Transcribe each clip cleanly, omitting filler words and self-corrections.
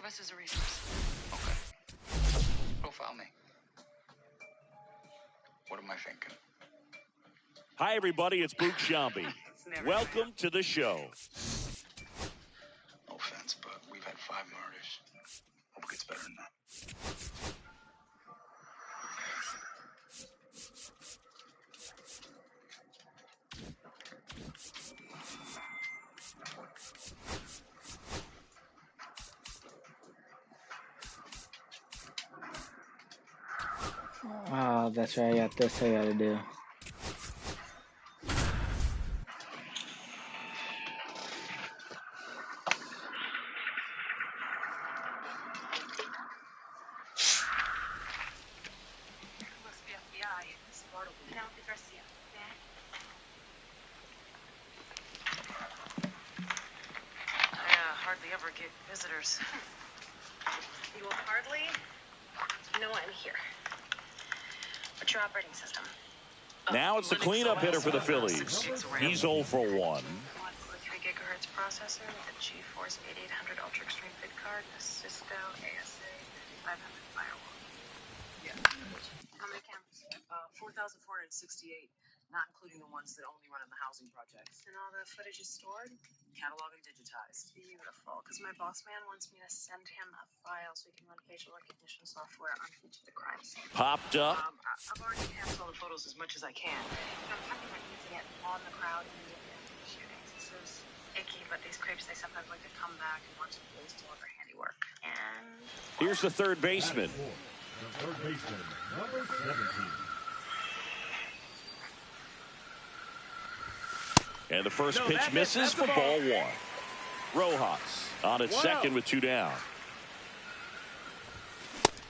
of us as a resource. Okay. Profile me. What am I thinking? Hi, everybody. It's Boog Sciambi. Welcome to the show. No offense, but we've had 5 murders. Hope it gets better than that. Oh, that's right. I got this I gotta do. Hardly ever get visitors. You will hardly know I'm here. What's your operating system? Now it's the cleanup hitter for the Phillies. He's 0 for 1. 1.3 gigahertz processor with a GeForce 8800 Ultra Extreme Vid card and a Cisco ASA 5500 firewall. Yeah. How many cameras? 4,468, not including the ones that only run in the housing projects. And all the footage is stored? Catalog and digitized. Beautiful, because my boss man wants me to send him a file so he can run facial recognition software on each of the crime scenes. Popped up. I've already enhanced all the photos as much as I can. I'm talking about using it on the crowd immediately after the shootings. This is icky, but these creeps, they sometimes like to come back and watch the police do all their handiwork. And Here's the third baseman. The third baseman, number 17. And the first pitch misses for ball 1. Rojas on its second with 2 down.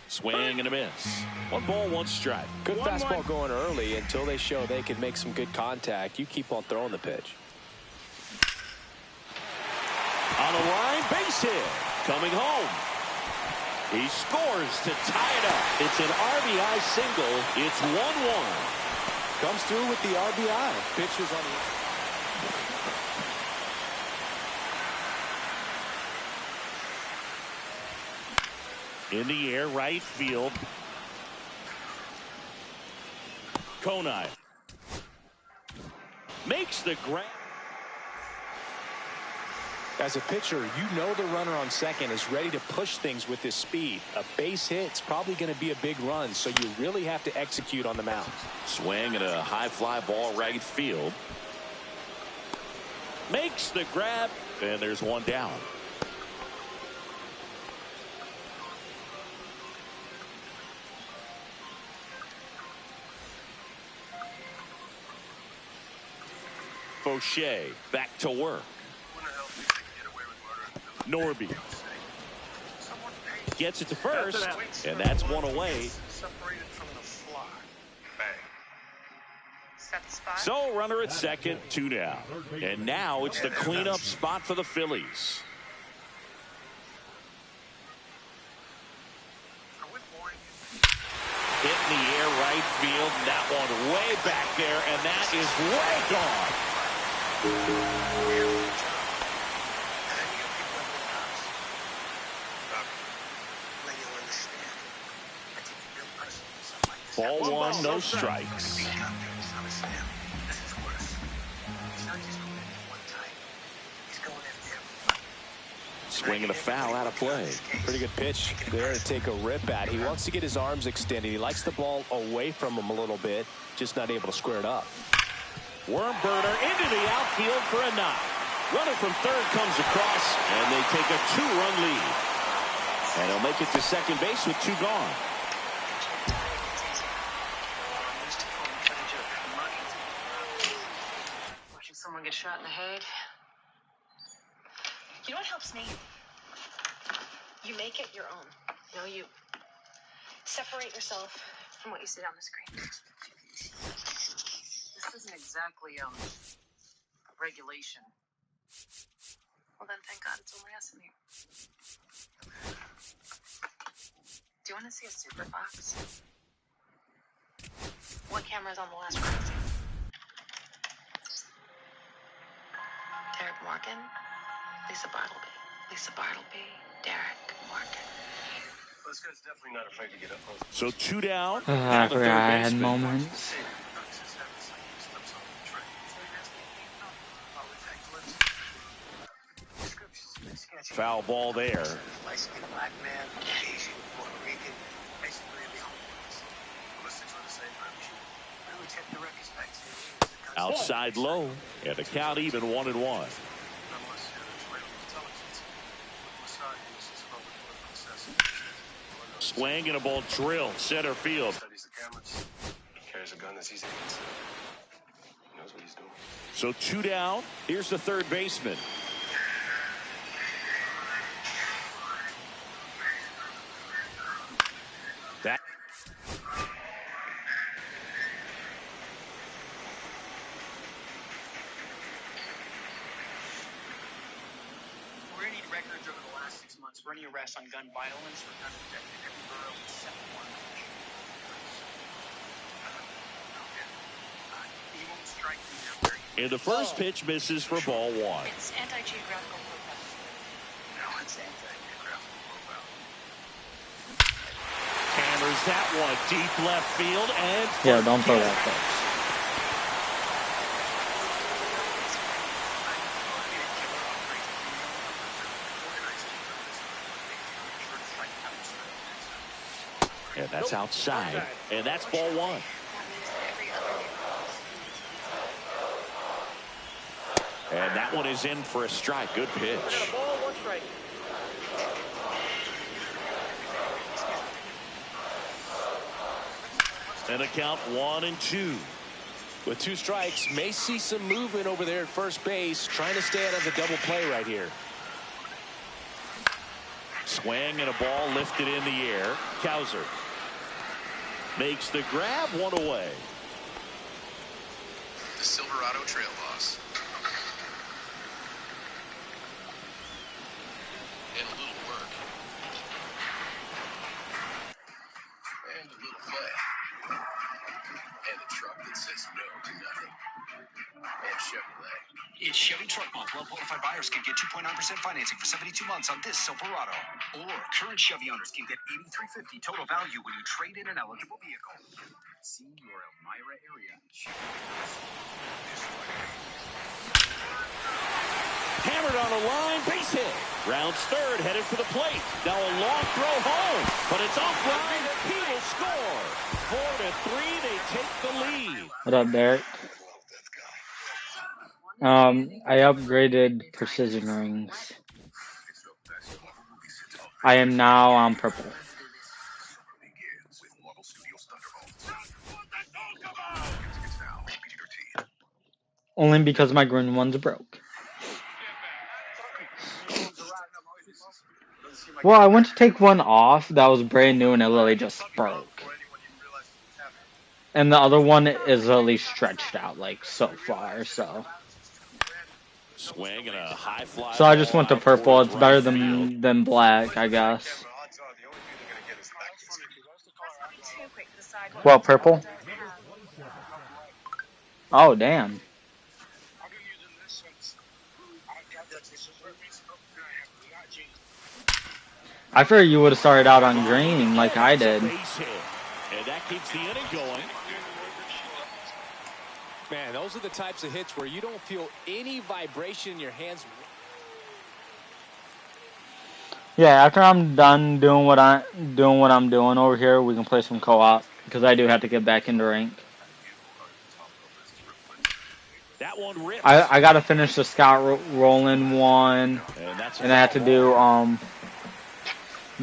Swing and a miss. 1 ball, 1 strike. Good fastball going early until they show they can make some good contact. You keep on throwing the pitch. On a line, base hit. Coming home. He scores to tie it up. It's an RBI single. It's 1-1. Comes through with the RBI. Pitches on the... In the air, right field. Konai makes the grab. As a pitcher, you know the runner on second is ready to push things with his speed. A base hit's probably going to be a big run, so you really have to execute on the mound. Swing and a high fly ball right field. Makes the grab, and there's 1 down. Fauché back to work. Norby gets it to first, and that's 1 away. Separated from the fly. set the spot. So runner at second, 2 down. And now it's the cleanup spot for the Phillies. Hit in the air right field. That one way back there, and that is way gone. Ball 1, no strikes. Swinging a foul out of play. Pretty good pitch there to take a rip at. He wants to get his arms extended. He likes the ball away from him a little bit, just not able to square it up. Worm burner into the outfield for a knock. Runner from third comes across, and they take a 2-run lead. And he'll make it to second base with 2 gone. Watching someone get shot in the head. You know what helps me? You make it your own. You know, you separate yourself from what you see on the screen. This isn't exactly a regulation. Well, then thank God it's only us in here. Do you want to see a super box? What camera's on the last crime scene? Derek Morgan, Lisa Bartleby. Lisa Bartleby, Derek, Morgan. This guy's definitely not afraid to get up close. So 2 down. I Now the forgot third I had baseman. moments. Foul ball there. Light-skinned black man, Asian, Puerto Rican, basically the only ones. Ballistics on the same gravity. Really check the records back to you. Outside low. And the count even 1-1. Swing and a ball drilled center field. Studies the cameras. Carries a gun that's easy to conceal. He knows what he's doing. So 2 down. Here's the third baseman. That We're gonna need records over the last 6 months for any arrests on gun violence or gun protection in every borough except one. He won't strike me down very. and the first pitch misses for ball 1. It's anti-geographical profile. No, it's anti-geographical profile. Hammers that one deep left field and Yeah, don't throw that pitch. and that's outside, and that's ball 1. That means that every other neighborhood. And that one is in for a strike. Good pitch. And a count 1-2. With 2 strikes, may see some movement over there at first base, trying to stay out of the double play right here. Swing and a ball lifted in the air. Cowser makes the grab, 1 away. The Silverado Trail Boss. And a little work. And a little play. And a truck that says no to nothing. And Chevrolet. It's Chevy Truck Month. Well-qualified buyers can get 2.9% financing for 72 months on this Silverado. Or current Chevy owners can get $8,350 total value when you trade in an eligible vehicle. See your Elmira area. Hammered on a line, base hit. Rounds third, headed for the plate. Now a long throw home, but it's offline. He will score. 4-3, they take the lead. What up, Derek? I upgraded precision rings. I am now on purple. Only because my green one's broke. Well, I went to take one off that was brand new and it literally just broke. And the other one is at least stretched out like so far, so. Swing and a high fly. So I just went to purple. It's better than black, I guess. Well, purple? Oh, damn. I figured you would have started out on green like I did. And that keeps the inning going. Man, those are the types of hits where you don't feel any vibration in your hands. Yeah, after I'm done doing what I'm doing over here, we can play some co-op because I do have to get back into rank. That one rips. I got to finish the Scott Rowland one, and I have to do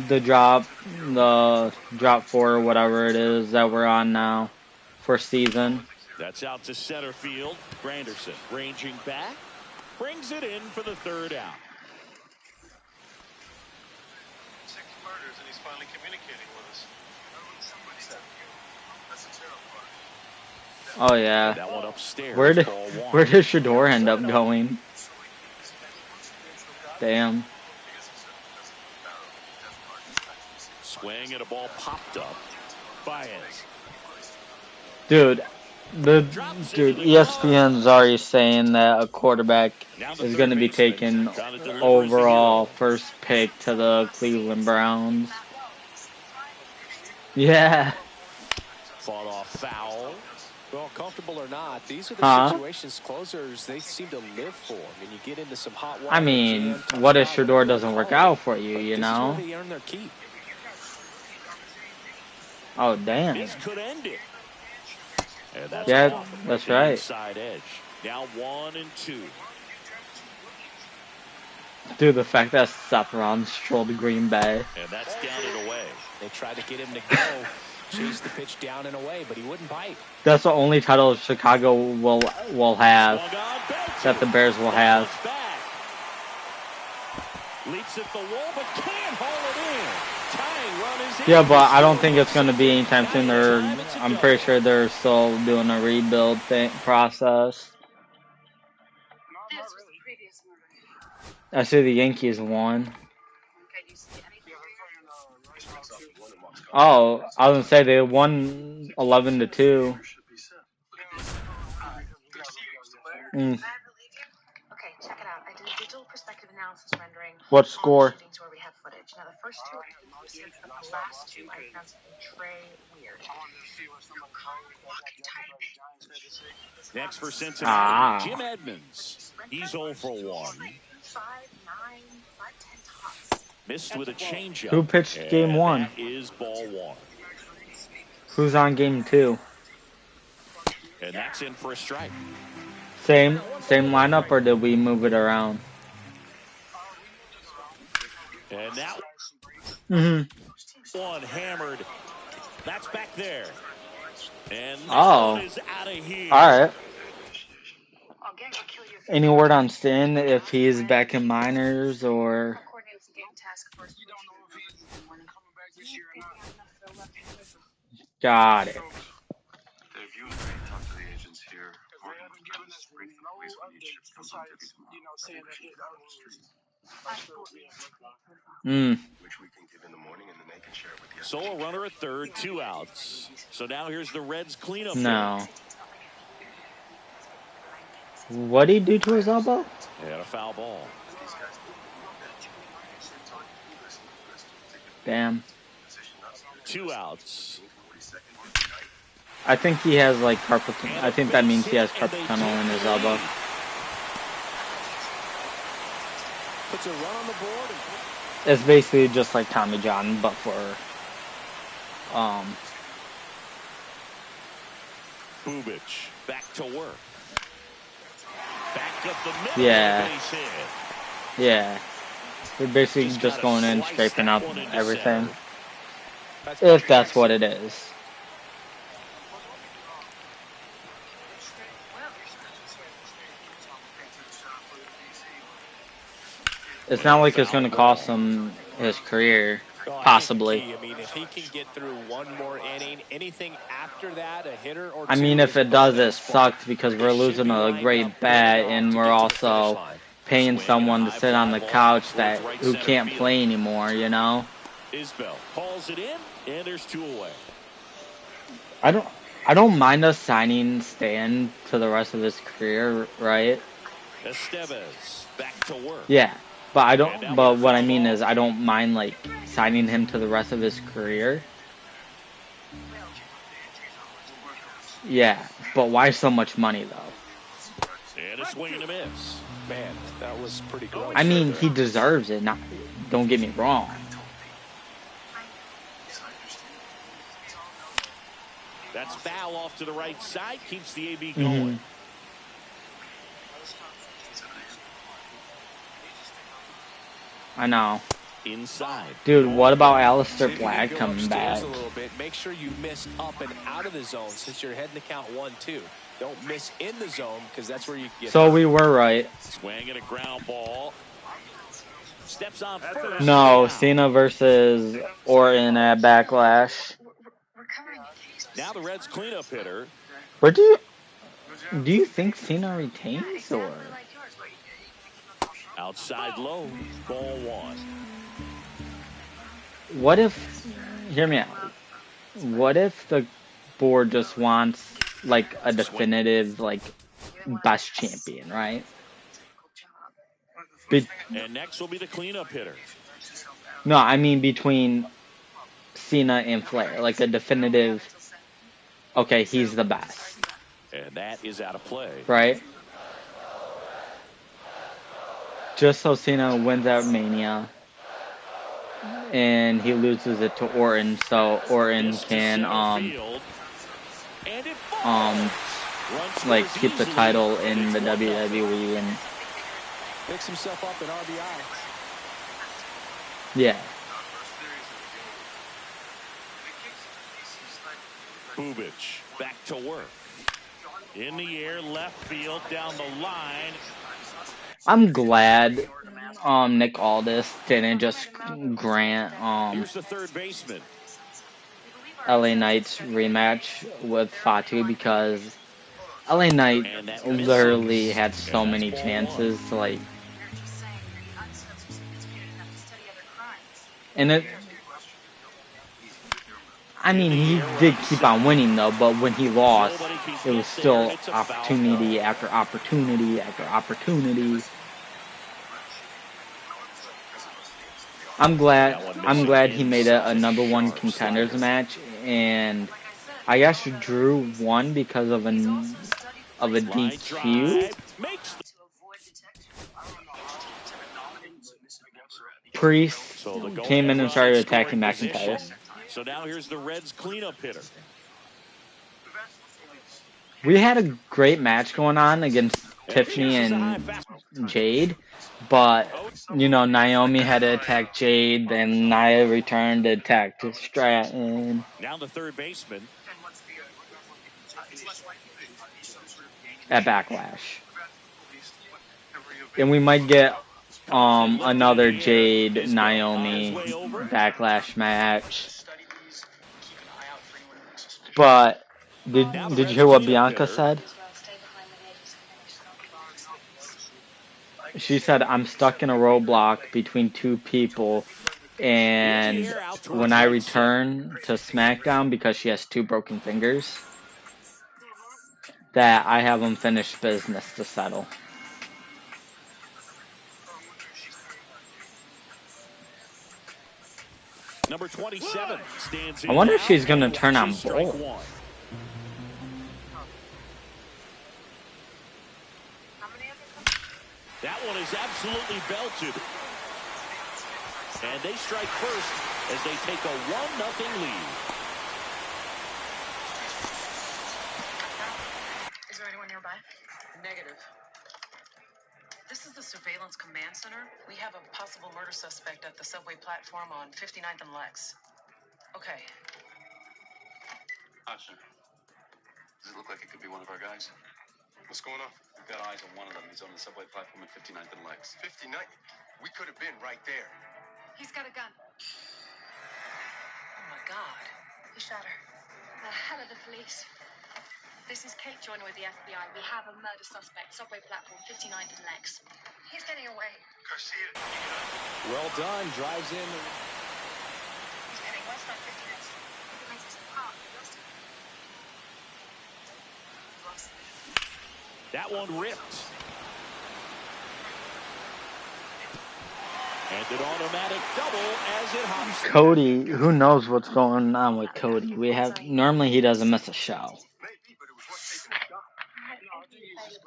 the drop 4 or whatever it is that we're on now for season. That's out to center field. Granderson ranging back, brings it in for the third out. 6 murders and he's finally communicating with us. That's a terrible. Oh yeah. That one upstairs. Where did Shador end up going? Damn. Swing and a ball popped up. Baez. Dude, Dude, ESPN's already saying that a quarterback is going to be taken overall first pick to the Cleveland Browns. Yeah. Fought off foul. Well, comfortable or not, these are the situations closers they seem to live for. I mean, you get into some hot water. I mean, what if Shedeur doesn't work out for you, you know? This is where they earn their keep. Oh, damn. This could end it. And that's Yeah, that's right. Inside edge. Now 1 and 2. Dude, the fact that Saffron strolled Green Bay. And that's down and away. They tried to get him to go, chase the pitch down and away, but he wouldn't bite. That's the only title Chicago will have, that the Bears will have. Leaps at the wall, but can't haul it in. Tying run is in. Yeah, but I don't think it's going to be anytime soon. I'm pretty sure they're still doing a rebuild process. I see the Yankees won. Oh, I was going to say they won 11-2. Okay, check it out. I did a digital perspective analysis rendering. What score? Where we have footage. Now, the first two are inclusive, but the last two I found something Trey weird. Next for Cincinnati, Jim Edmonds. He's 0 for 1. 5'9", 5'10" tops. Missed with a changeup. Who pitched game 1? That is ball 1. Who's on game 2? And that's in for a strike. Same lineup, or did we move it around? And now one hammered. That's back there. And oh, is out of here. All right. Any word on Stin if he's back in minors or? Got it. So a runner at third, 2 outs. So now here's the Reds cleanup. No. What'd he do to his elbow? He had a foul ball. Damn. 2 outs. I think he has like carpal. I think that means he has carpal tunnel in his elbow. Puts a run on the board. It's basically just like Tommy John, but for Bubic back to work. Back up the middle. Yeah. Base hit. Yeah. They're basically just going in, scraping up everything. If that's what it is. It's not like it's going to cost him his career, possibly. I mean, if he can get through one more inning, anything after that, a hitter or two. I mean, if it does, it sucks because we're losing a great bat, and we're also paying someone to sit on the couch who can't play anymore, you know? Isbell hauls it in, and there's 2 away. I don't mind us signing Stan to the rest of his career, right? Estevez back to work. Yeah. But But what I mean is, I don't mind like signing him to the rest of his career. Yeah, but why so much money though? And a swing and a miss. Man, that was pretty gross. I mean, he deserves it. Don't get me wrong. That's foul off to the right side. Keeps the AB going. I know. Inside. Dude, what about Alistair Black coming back? A little bit. Make sure you miss up and out of the zone since you're heading to count 1-2. Don't miss in the zone because that's where you get. So we were right. Swing at a ground ball. Steps on first. No, Cena versus Orton at Backlash. Now the Reds cleanup hitter. What do you think Cena retains or? Outside low, ball 1. What if, hear me out, what if the board just wants like a definitive like best champion, right? And next will be the cleanup hitter. No, I mean between Cena and Flair, like a definitive. Okay, he's the best, And that is out of play. right? Just so Cena wins at Mania, and he loses it to Orton, so Orton can like keep the title in the WWE and Picks himself up in RBI. yeah. Bubic back to work. In the air, left field, down the line. I'm glad Nick Aldis didn't just grant Here's the third baseman. LA Knight's rematch with Fatu because LA Knight literally had so many chances to like, and it. I mean, he did keep on winning though, but when he lost, it was still opportunity after opportunity after opportunity. I'm glad he made a number one contenders match, and I guess Drew won because of a DQ. Priest came in and started attacking McIntyre. So now here's the Reds cleanup hitter. We had a great match going on against Tiffany and Jade, but you know, Naomi had to attack Jade, then Nia returned to attack Stratton. Now the third baseman. At Backlash. And we might get another Jade Naomi Backlash match. But did you hear what Bianca said? She said, I'm stuck in a roadblock between two people, and when I return to SmackDown, because she has two broken fingers, that I have unfinished business to settle. Number 27 stands in. I wonder if she's going to turn on Bull. That one is absolutely belted. And they strike first as they take a 1-0 lead. Is there anyone nearby? Negative. This is the Surveillance Command Center. We have a possible murder suspect at the subway platform on 59th and Lex. Okay. Hodgson, does it look like it could be one of our guys? What's going on? We've got eyes on one of them. He's on the subway platform at 59th and Lex. 59th? We could have been right there. He's got a gun. Oh my God. Who shot her? The hell of the police. This is Kate Joyner with the FBI. We have a murder suspect, subway platform, 59th and Lex. He's getting away. Garcia, Well done. Drives in. He's heading west on 59th Street. It makes us park. That one ripped. And an automatic double as it hops. Cody, who knows what's going on with Cody? Normally he doesn't miss a show. maybe, but it was worth taking a shot.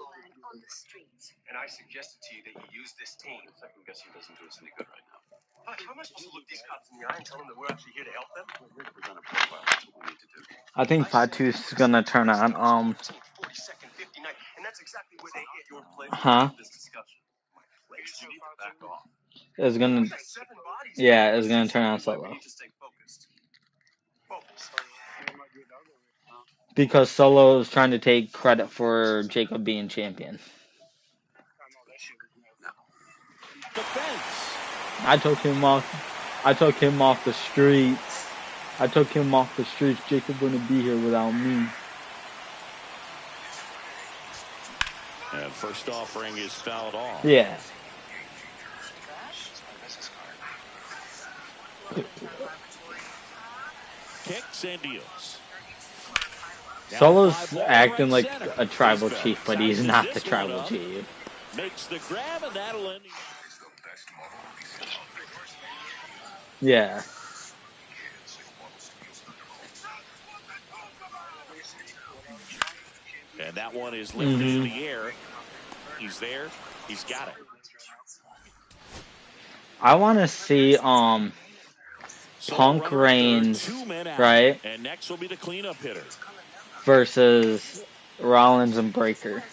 On the streets. And I suggested to you that you use this team. Second guessing doesn't do us any good right now. How am I supposed to look these cops in the eye and tell them that we're actually here to help them? We're here to present a profile. That's what we need to do. I think Fatu's gonna turn on 42nd, 59th, and that's exactly where they hit your place. This discussion. My place. You need to back off. is gonna is gonna turn on Solo. Because Solo is trying to take credit for Jacob being champion. Defense. I took him off the streets. Jacob wouldn't be here without me. And first offering is fouled off. Yeah. Kicks and deals. Solo's acting like a tribal chief, but he's not the tribal chief. Makes the grab, and that'll end. Yeah. And that one is lifted in the air. He's there. He's got it. I want to see Punk Reigns, right? And next will be the cleanup hitter versus Rollins and Breaker.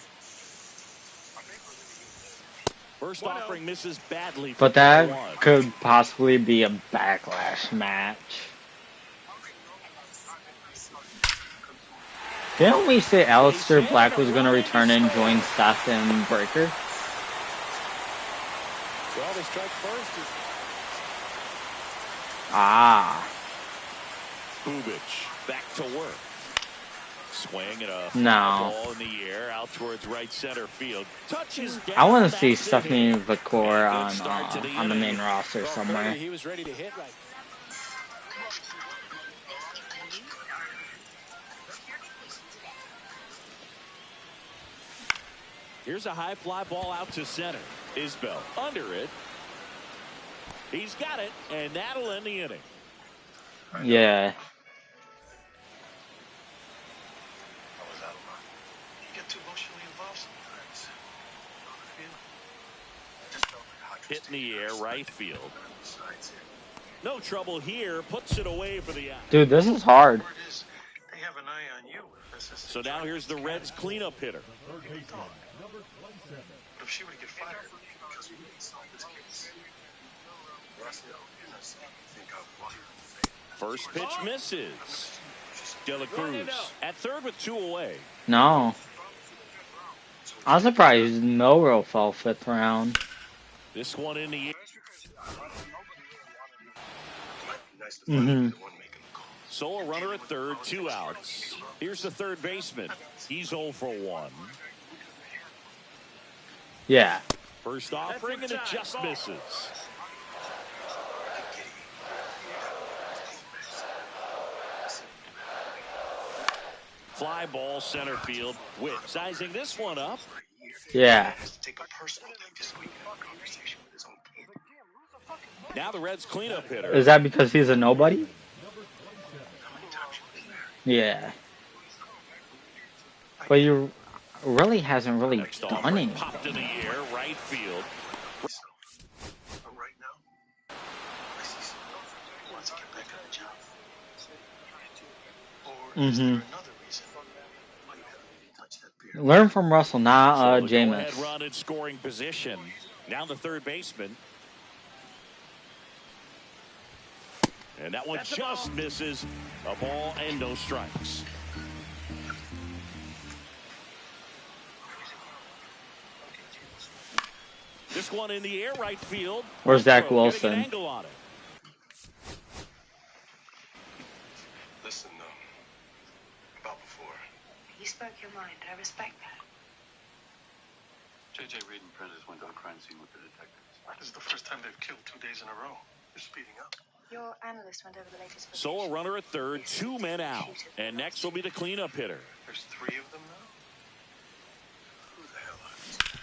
First offering misses badly. But that could possibly be a backlash match. Didn't we say Aleister Black was going to return and join Seth and Breaker? Well, they strike first. Ah. Bubich back to work. Swing and a ball in the air out towards right center field. Touches down. I want to see Stephanie McClure on the main roster somewhere. He was ready to hit right. Here's a high fly ball out to center. Isbell under it. He's got it, and that'll end the inning. Yeah. Hit in the air, right field. No trouble here. Puts it away for the out. Dude, this is hard. They have an eye on you. So now here's the Reds' cleanup hitter. If she would get fired, because we solve this case. First pitch misses. De La Cruz at third with 2 away. No. I'm surprised Milrow fell 5th round. This one in the So a runner at third, 2 outs. Here's the third baseman. He's 0 for 1. Yeah. First offering, and it just misses. Fly ball center field. Witt sizing this one up. Yeah. Now the Reds cleanup hitter. Is that because he's a nobody? Yeah. But you really hasn't really done anything. Popped in the air, right field. Learn from Russell, not Jameis. Run in scoring position. Now the third baseman. And that one just misses. A ball and no strikes. This one in the air, right field. Where's Zach Wilson? Listen, about before. You spoke your mind. I respect that. J.J. Reed and Prentice went on a crime scene with the detectives. This is the first time they've killed 2 days in a row. They're speeding up. Your analyst went over the latest footage. So a runner at third, 2 men out. And next will be the cleanup hitter. There's 3 of them now? Who the hell are these guys?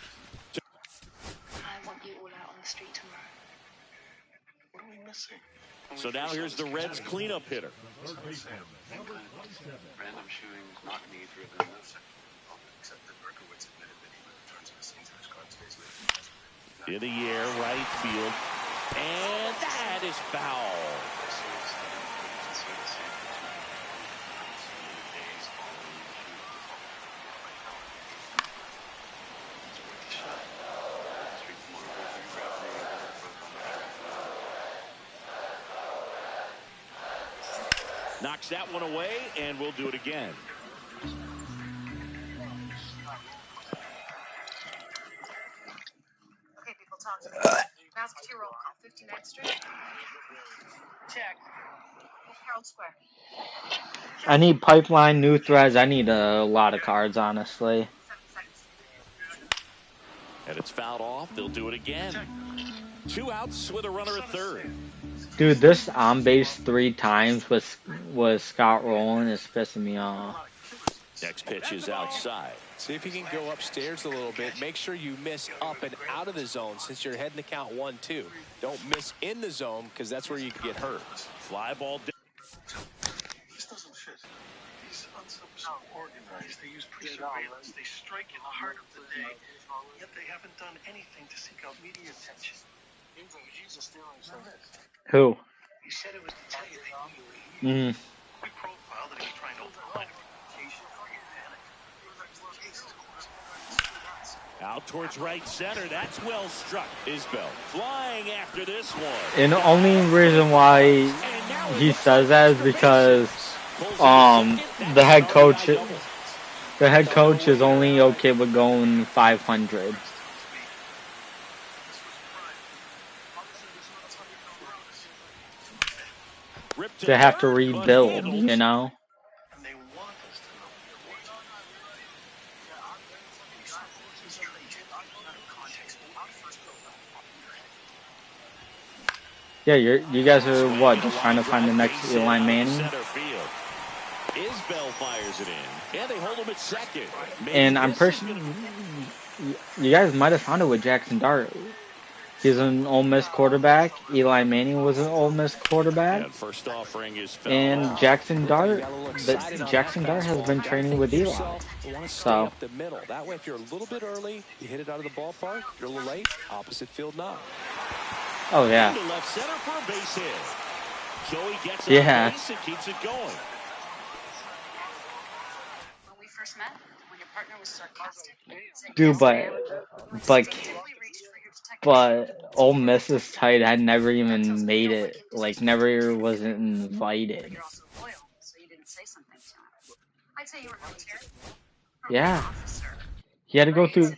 I want you all out on the street tomorrow. What are we missing? So now here's the Reds' cleanup hitter. Random shootings, not need-driven. Except that Berkowitz admitted that he returns to the scene to his crime space. In the air, right field. And that is foul. Knocks that one away, and we'll do it again. Okay, people, talk to me. Masketeer roll call, 59th Street. Check. Herald Square. I need pipeline, new threads. I need a lot of cards, honestly. 7 seconds. And it's fouled off. They'll do it again. 2 outs with a runner at third. Dude, this on base 3 times with Scott Rowland is pissing me off. Next pitch is outside. See if you can go upstairs a little bit. Make sure you miss up and out of the zone since you're heading to count 1-2. Don't miss in the zone because that's where you can get hurt. Fly ball. This doesn't fit. These unsubs are organized. They use pre-surveillance. They strike in the heart of the day. Yet they haven't done anything to seek out media attention. Who? You said it was to tell you they knew. We profiled that he was trying to open a line of communication for you, panic. Out towards right center. That's well struck. Isbell flying after this one. And the only reason why he says that is because the head coach is only okay with going 500. They have to rebuild, you know. Yeah, you guys are what? Just trying to find the next Eli Manning. Isbell fires it in, and they hold him at second. And I'm you guys might have found it with Jackson Dart. He's an Ole Miss quarterback. Eli Manning was an Ole Miss quarterback. And first offering is and Jackson Dart has been training with Eli. So up the middle. That way, if you're a little bit early, you hit it out of the ballpark. If you're a little late, opposite field knock. Oh yeah. Left center for a base hit. Joey gets yeah. Base and keeps it going. When we first met, when your partner was sarcastic, dude, but Ole Miss's tight end never even made it. Like, never wasn't invited. You're also loyal, so you didn't say something to him. I'd say you were military. Yeah. He had to go through.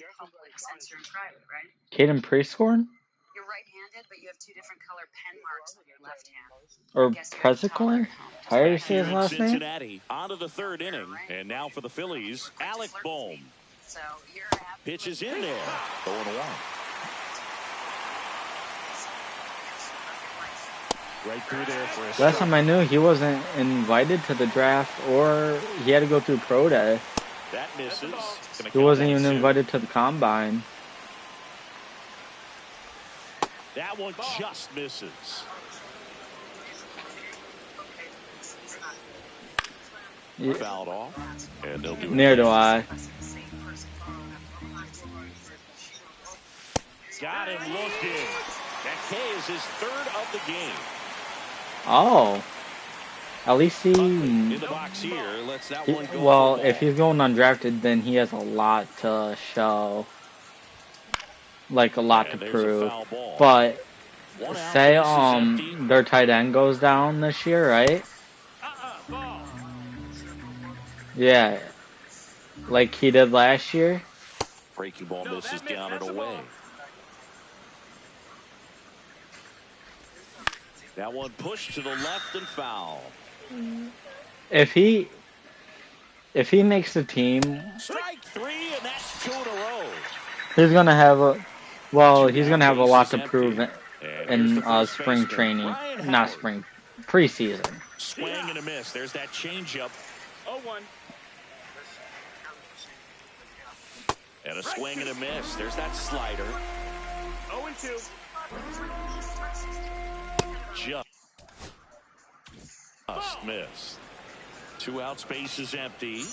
Caden Prescorn? You're right-handed, but you have two different color pen marks on your left hand. Or Prescorn? How do you say his last name? Cincinnati on to the third inning, and now for the Phillies, Alec Bohm. So you're pitches in there. 0-1. Right through there for a last time I knew, he wasn't invited to the draft, or he had to go through pro day. That misses. He wasn't even invited to the combine. That one just misses. Yeah. Fouled off, and they'll do it. Near do I. Got him looking. That K is his third of the game. Oh. At least in the box here. Let's that one go. Well, if he's going undrafted, then he has a lot to show. Like, a lot to prove. But say their tight end goes down this year, right? Yeah. Like he did last year. Breaking ball misses down and away. That one pushed to the left and foul. If he makes the team, strike three, and that's 2 in a row. He's gonna have a lot to prove in spring training, not spring, preseason. Swing and a miss. There's that changeup. 0-1. And a swing and a miss. There's that slider. 0-2. Just missed. 2 out, space is empty.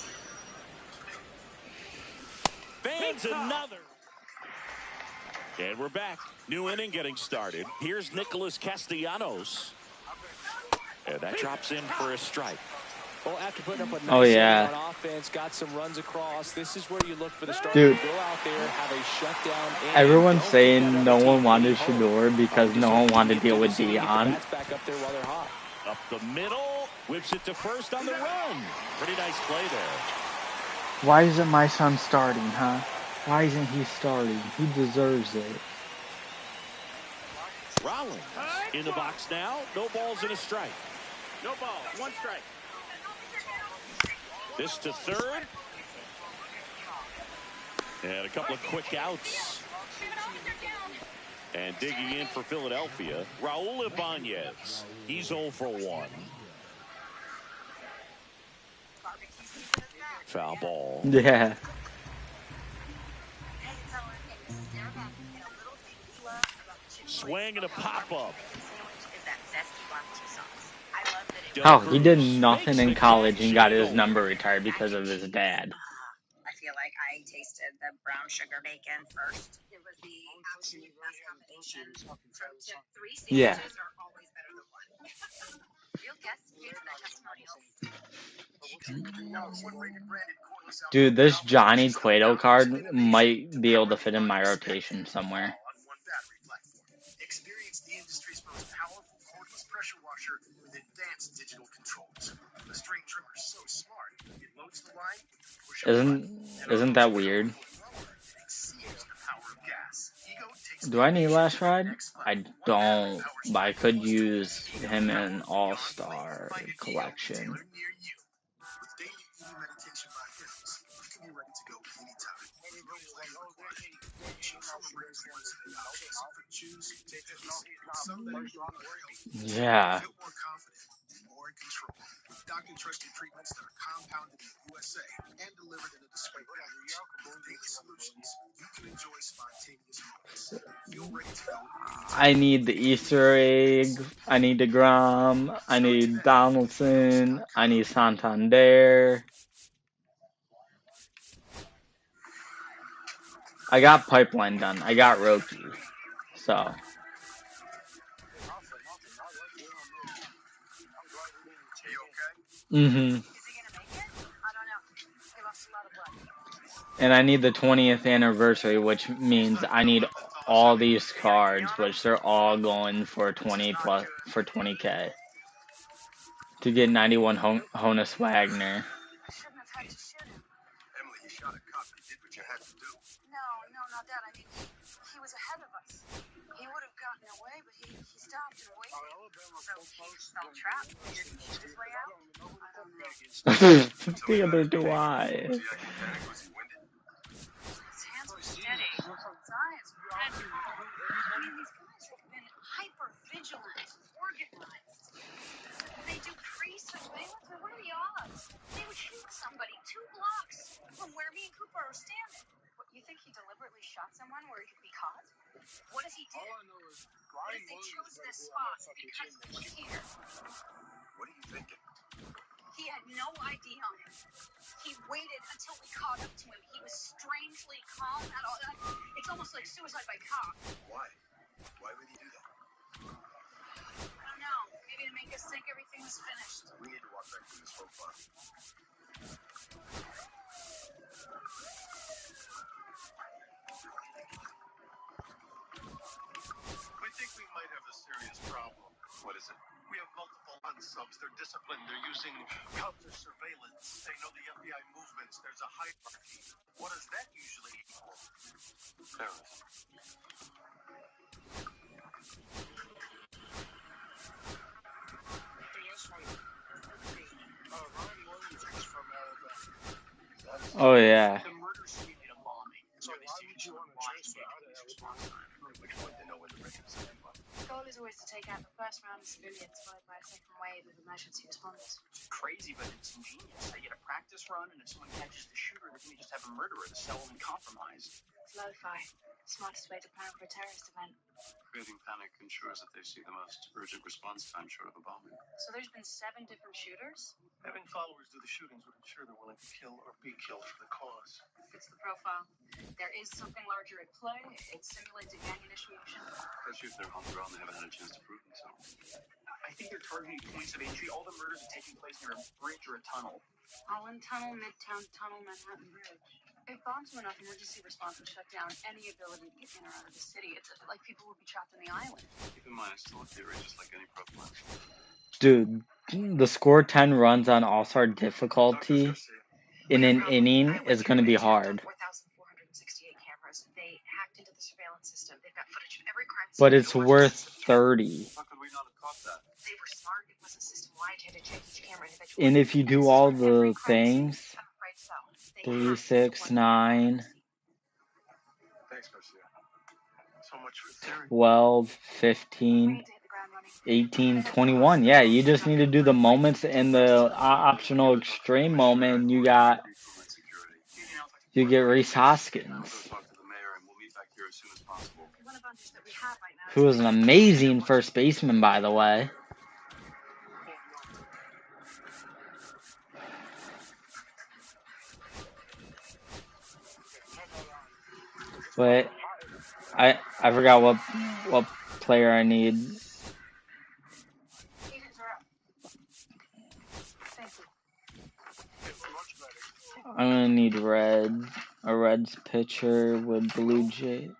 Fans another. And we're back. New inning getting started. Here's Nicholas Castellanos. And that drops in for a strike. Well, after putting up a nice on offense, got some runs across. This is where you look for the start. Dude, go out there, have a shutdown. Everyone's saying no one wanted Shador because no one wanted to deal with Dion. Back up there while they're hot. Up the middle, whips it to first on the run. Pretty nice play there. Why isn't my son starting, huh? Why isn't he starting? He deserves it. Rollins in the box now. No balls and a strike. No ball, 1 strike. This to third. And a couple of quick outs. And digging in for Philadelphia, Raul Ibanez. He's 0 for 1. Foul ball. Yeah. Swing and a pop-up. Oh, he did nothing in college and got his number retired because of his dad. I feel like I tasted the brown sugar bacon first. It was the absolute best combination. From tip, 3 Yeah. sandwiches are always better than one. Real guests based on their testimonials. Dude, this Johnny Cueto card might be able to fit in my rotation somewhere. Experience the industry's most powerful cordless pressure washer with advanced digital controls. The string trimmer is so smart, it loads the line. Isn't that weird? Do I need Last Ride? I don't, but I could use him in All-Star collection. With daily eating meditation by Hills, you can be ready to go anytime. No plan required. Choose from a range of options for chews, some that are Yeah. feel more confident and more in control. Doctor-trusted treatments that are compounded in the USA and delivered in a discreet package. With daily solutions, you can enjoy spontaneous moments. Feel ready to go anytime. I need the Easter egg. I need DeGrom. I need Donaldson. I need Santander. I got Pipeline done. I got Roki. So. Mm-hmm. And I need the 20th anniversary, which means I need all these cards, which they're all going for 20K to get 91 Honus Wagner. Emily, you shot a cop. You did what you had to do. No, not that. I mean, he was ahead of us. He would have gotten away, but he stopped and waited. So he just felt trapped. He didn't eat his way out. I don't know. Neither do I. His hands were steady. His eyes were red. I mean, these guys have been hyper vigilant, organized. They do pre-surveillance. What are the odds? They would shoot somebody 2 blocks from where me and Cooper are standing. What, you think he deliberately shot someone where he could be caught? What does he do? What if they chose this spot because he's here? What are you thinking? He had no ID on him. He waited until we caught up to him. He was strangely calm at all. It's almost like suicide by cop. Why? Why would he do that? I don't know. Maybe to make us think everything was finished. We need to walk back through this profile. We think we might have a serious problem. What is it? We have multiple unsubs. They're disciplined. They're using counter surveillance. They know the FBI movements. There's a hierarchy. What does that usually equal? Terrorist. Ron Williams is from Alabama. Oh, yeah. The murder scene in a bombing. So why would you want to transfer out of Alabama? At which point they know where the records are. The goal is always to take out the first round of civilians, followed by a second wave of emergency responders. It's crazy, but it's ingenious. They get a practice run, and if someone catches the shooter, they can just have a murderer to sell and compromise. It's lo-fi. Smartest way to plan for a terrorist event. Creating panic ensures that they see the most urgent response time short of a bombing. So there's been 7 different shooters? Having followers do the shootings would ensure they're willing to kill or be killed for the cause. Fits the profile. There is something larger at play. It simulates a gang initiation. Especially if they're homegrown, they haven't had a chance to prove themselves. I think they're targeting points of entry. All the murders are taking place near a bridge or a tunnel. Holland Tunnel, Midtown Tunnel, Manhattan Bridge. If bombs went off, emergency response would shut down any ability to get in or out of the city. It's like people would be trapped on the island. Keep in mind, it's still a theory, just like any profile. Dude, the score 10 runs on All-Star difficulty in an inning is going to be hard. 4,468 cameras. They hacked into the surveillance system. They've got footage of every crime scene. But it's worth 30. How could we not have caught that? They were smart. It wasn't system-wide. You had to check each camera individually. And if you do all the things, I'm afraid so. 3, 6, 9, Thanks, Garcia. So much for theory. 12, 15, 18, 21. Yeah, you just need to do the moments and the optional extreme moment. You got you get Reese Hoskins, who is an amazing first baseman, by the way. Wait, I forgot what player I need. I'm gonna need a Reds pitcher with Blue Jay.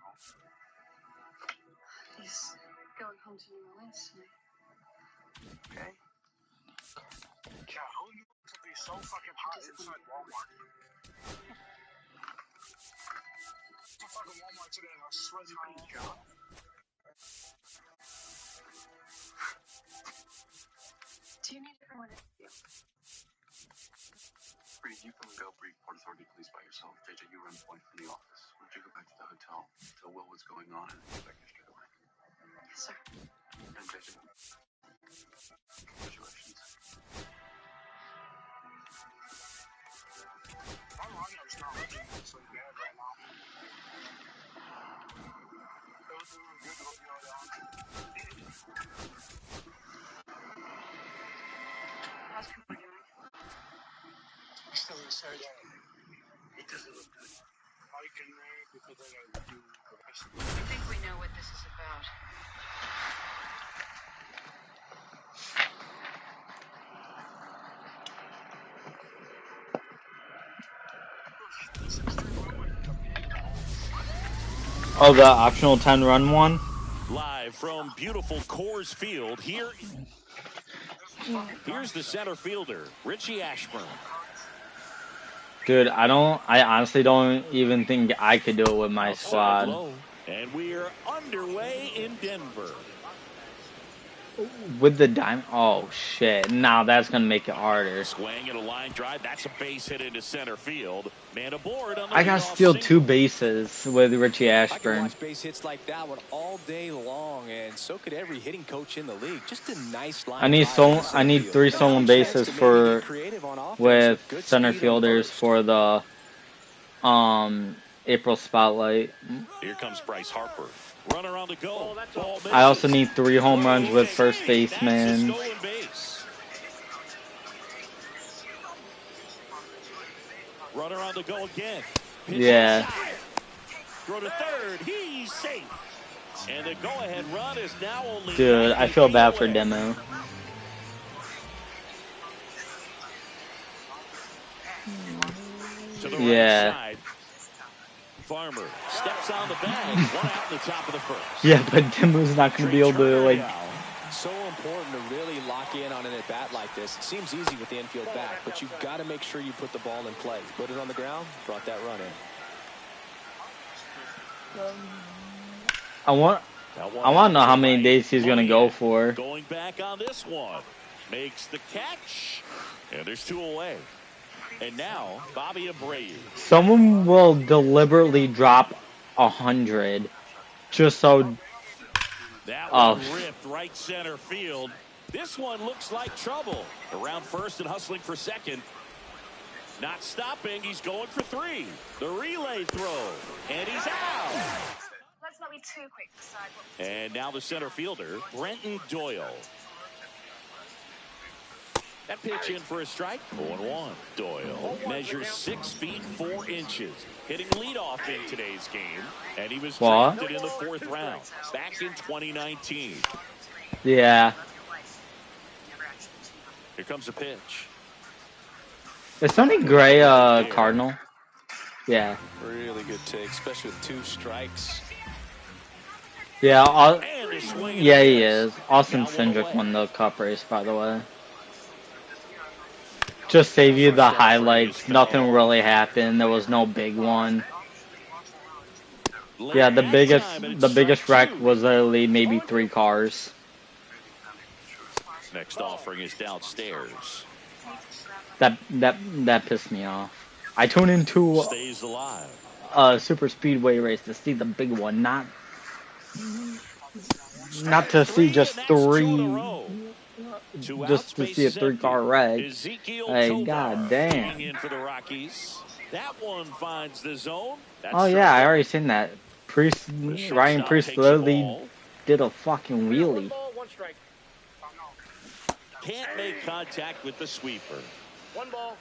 He's going home to New Orleans tonight. Okay. Yeah, who knew it would be so fucking hot inside Walmart? The fucking Walmart today, and I was sweating my ass off. Do you need everyone to you? Bree, you can go brief Port Authority police by yourself. JJ, you run point from the office. Why don't you go back to the hotel, tell Will what's going on, and get back here straight away. Yes, sir. And JJ, congratulations. All I know is not looking so bad right now. Everything was good to go down. How's Cooper doing? Still inside that. It doesn't look good. I can because I gotta do the rest of it. I think we know what this is about. Oh, the optional 10-run one? Live from beautiful Coors Field, here's the center fielder, Richie Ashburn. Dude, I honestly don't even think I could do it with my squad. And we're underway in Denver. With the diamond, oh shit! Now that's gonna make it harder. Swing at a line drive. That's a base hit into center field. Man aboard on the I gotta steal 2 bases with Richie Ashburn. I can watch base hits like that one all day long, and so could every hitting coach in the league. Just a nice line. I need 3 stolen bases for with center fielders for the April Spotlight. Here comes Bryce Harper. Runner on the go. I also need 3 home runs with first baseman. Runner on the go again. Yeah. Throw to third. He's safe. And the go-ahead run is now only. Dude, I feel bad for Demo. Yeah. Farmer steps on the bag. 1 out in the top of the first. Yeah, but Demo's not going to be able to, like... So important to really lock in on an at-bat like this. It seems easy with the infield back, but you've got to make sure you put the ball in play. Put it on the ground, brought that run in. I want to know how many days he's going to go for. Going back on this one. Makes the catch. And there's 2 away. And now, Bobby Abreu. Someone will deliberately drop 100 just so... That one ripped right center field. This one looks like trouble. Around first and hustling for second. Not stopping. He's going for 3. The relay throw. And he's out. Let's not be too quick to decide what. And now the center fielder, Brenton Doyle. That pitch in for a strike. 0-1. Doyle measures 6 feet 4 inches. Hitting leadoff in today's game. And he was drafted in the 4th round. Back in 2019. Yeah. Here comes a pitch. Is Sonny Gray Cardinal? Yeah. Really good take, especially with 2 strikes. Yeah, yeah, he is. Austin Cindric won the cup race, by the way. Just save you the highlights. Nothing really happened. There was no big one. Yeah, the biggest wreck was literally maybe 3 cars. Next offering is downstairs. That pissed me off. I tune into a super speedway race to see the big one, not to see just 3. Just to see a 3-car wreck. Hey, god damn. That one finds the zone. That's oh yeah, I already seen that. Priest, Ryan Priest literally did a fucking wheelie. One strike. Can't make contact with the sweeper. 1 ball,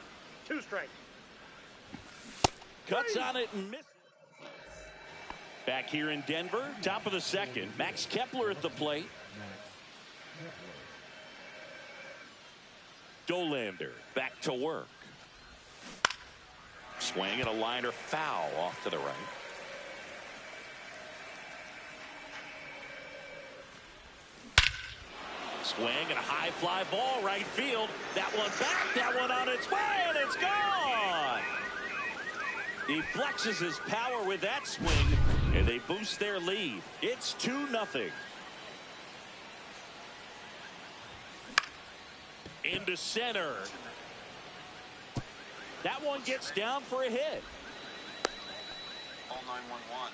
2 strikes. Cuts on it and misses. Back here in Denver, top of the second. Max Kepler at the plate. Dollander back to work. Swing and a liner foul off to the right. Swing and a high fly ball right field. That one back, that one on its way, and it's gone. He flexes his power with that swing, and they boost their lead. It's 2-0. Into center. That one gets down for a hit. All 911.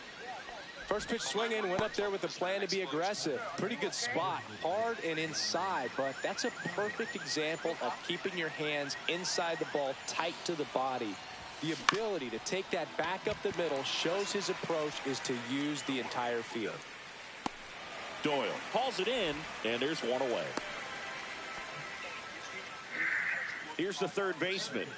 First pitch swing in, went up there with a plan to be aggressive. Pretty good spot, hard and inside, but that's a perfect example of keeping your hands inside the ball, tight to the body. The ability to take that back up the middle shows his approach is to use the entire field. Doyle hauls it in, and there's one away. Here's the third baseman.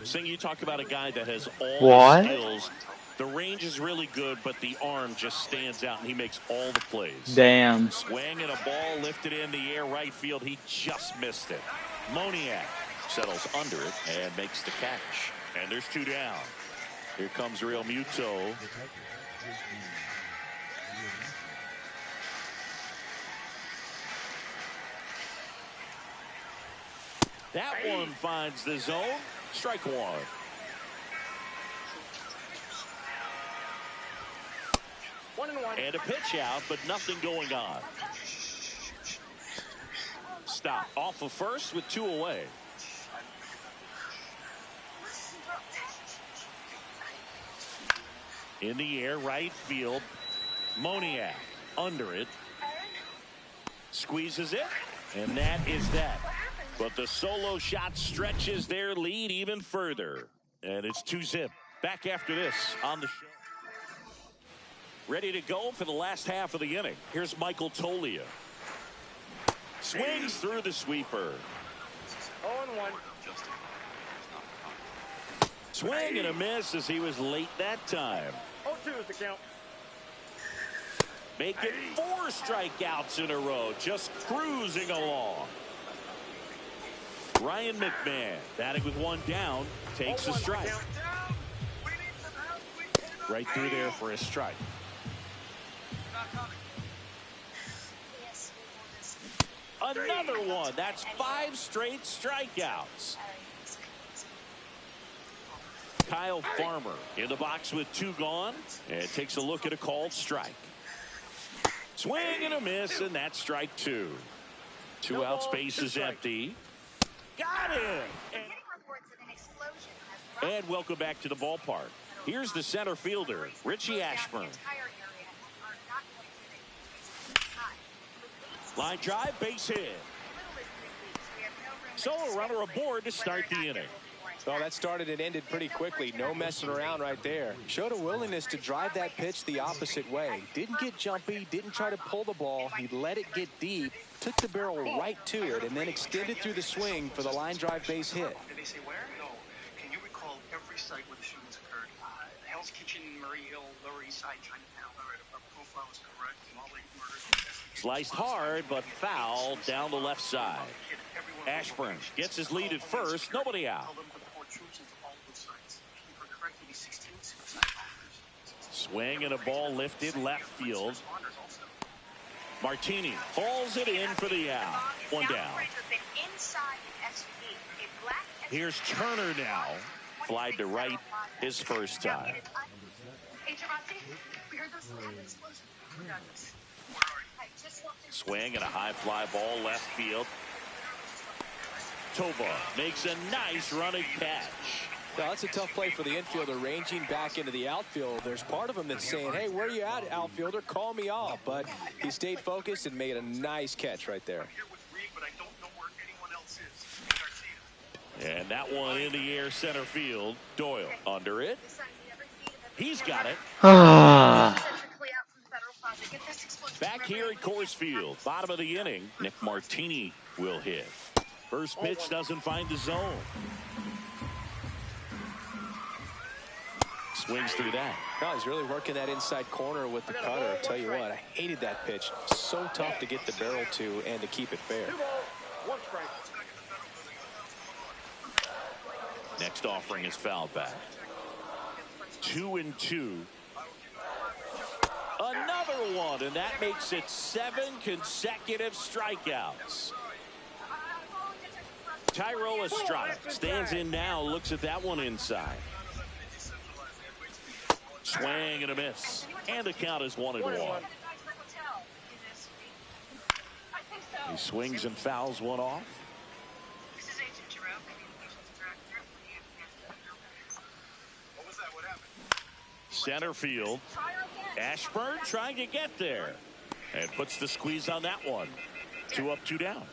Sing, you talk about a guy that has all the skills. The range is really good, but the arm just stands out, and he makes all the plays. Damn. Swing and a ball lifted in the air right field. He just missed it. Moniak settles under it and makes the catch. And there's 2 down. Here comes Real Muto. That one finds the zone. Strike one. And a pitch out, but nothing going on. Stop off of first with 2 away. In the air, right field. Moniak under it. Squeezes it, and that is that. But the solo shot stretches their lead even further. And it's 2-zip. Back after this on the show. Ready to go for the last half of the inning. Here's Michael Toglia. Swings through the sweeper. 0-1. Swing and a miss as he was late that time. 0-2 is the count. Make it 4 strikeouts in a row. Just cruising along. Ryan McMahon batting with 1 down. Takes a strike. Right through there for a strike. Another one. That's 5 straight strikeouts. Kyle Farmer in the box with 2 gone and takes a look at a called strike. Swing and a miss, and that's strike 2. 2 outs, base is empty. Got him! And welcome back to the ballpark. Here's the center fielder, Richie Ashburn. Line drive, base hit. So a runner aboard to start the inning. Well, that started and ended pretty quickly. No messing around right there. Showed a willingness to drive that pitch the opposite way. Didn't get jumpy, didn't try to pull the ball. He let it get deep, took the barrel right to it, and then extended through the swing for the line drive base hit. Did they say where? No. Can you recall every site where the shootings occurred? Hell's Kitchen, Murray Hill, Lower East Side, Chinatown. All right, if our profile is correct, all the murders. Sliced hard, but foul down the left side. Ashburn gets his lead at first. Nobody out. Swing and a ball lifted left field. Martini hauls it in for the out. 1 down. Here's Turner now. Flied to right his first time. Swing and a high fly ball left field. Toba makes a nice running catch. Now, that's a tough play for the infielder, ranging back into the outfield. There's part of him that's saying, hey, where are you at, outfielder? Call me off. But he stayed focused and made a nice catch right there. And that one in the air center field. Doyle under it. He's got it. Back here at Coors Field, bottom of the inning, Nick Martini will hit. First pitch doesn't find the zone. Swings through that. No, he's really working that inside corner with the cutter. I'll tell you what, I hated that pitch. So tough to get the barrel to and to keep it fair. Next offering is fouled back. 2-2. Another one, and that makes it 7 consecutive strikeouts. Thairo Estrada stands in now, looks at that one inside. Swing and a miss, and the count is 1-1. He swings and fouls one off. Center field. Ashburn trying to get there and puts the squeeze on that one. 2 up, 2 down.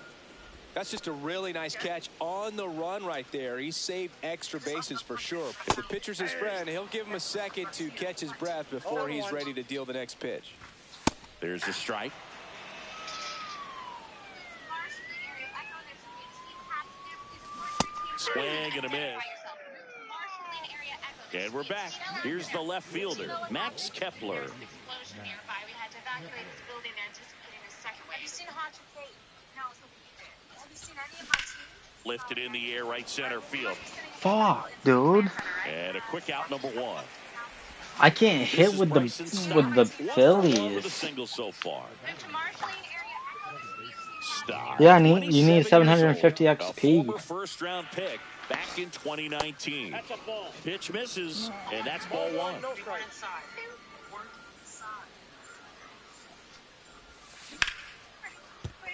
That's just a really nice catch on the run right there. He saved extra bases for sure. If the pitcher's his friend, he'll give him a second to catch his breath before he's ready to deal the next pitch. There's the strike. Swing and a miss. And we're back. Here's the left fielder, Max Kepler. Have you seen Hodge and Kate? No, have you seen any of my team? Lifted in the air, right center field. Fuck, dude. And a quick out, number 1. I can't hit with the Phillies. The single so far. Stop. Yeah, you need 750 XP. Former first-round pick back in 2019. Pitch misses, and that's ball 1.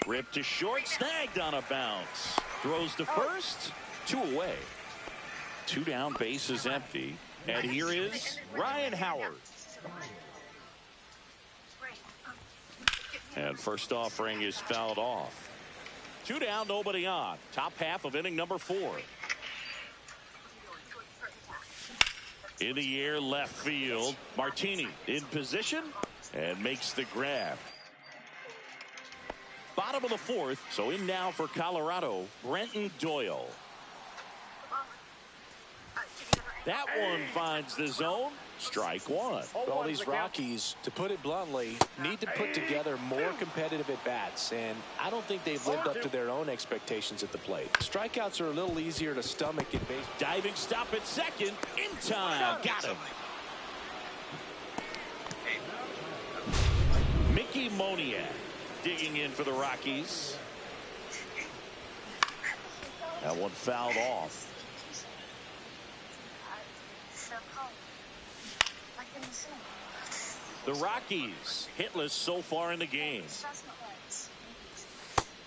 Ripped to short, snagged on a bounce. Throws to first, 2 away. 2 down, base is empty. And here is Ryan Howard. And first offering is fouled off. 2 down, nobody on. Top half of inning number 4. In the air, left field. Martini in position and makes the grab. Bottom of the 4th, so in now for Colorado, Brenton Doyle. That one finds the zone. Strike 1. Well, these Rockies, to put it bluntly, need to put together more competitive at-bats, and I don't think they've lived up to their own expectations at the plate. Strikeouts are a little easier to stomach in base. Diving stop at second. In time. Got him. Mickey Moniak digging in for the Rockies. That one fouled off. The Rockies hitless so far in the game.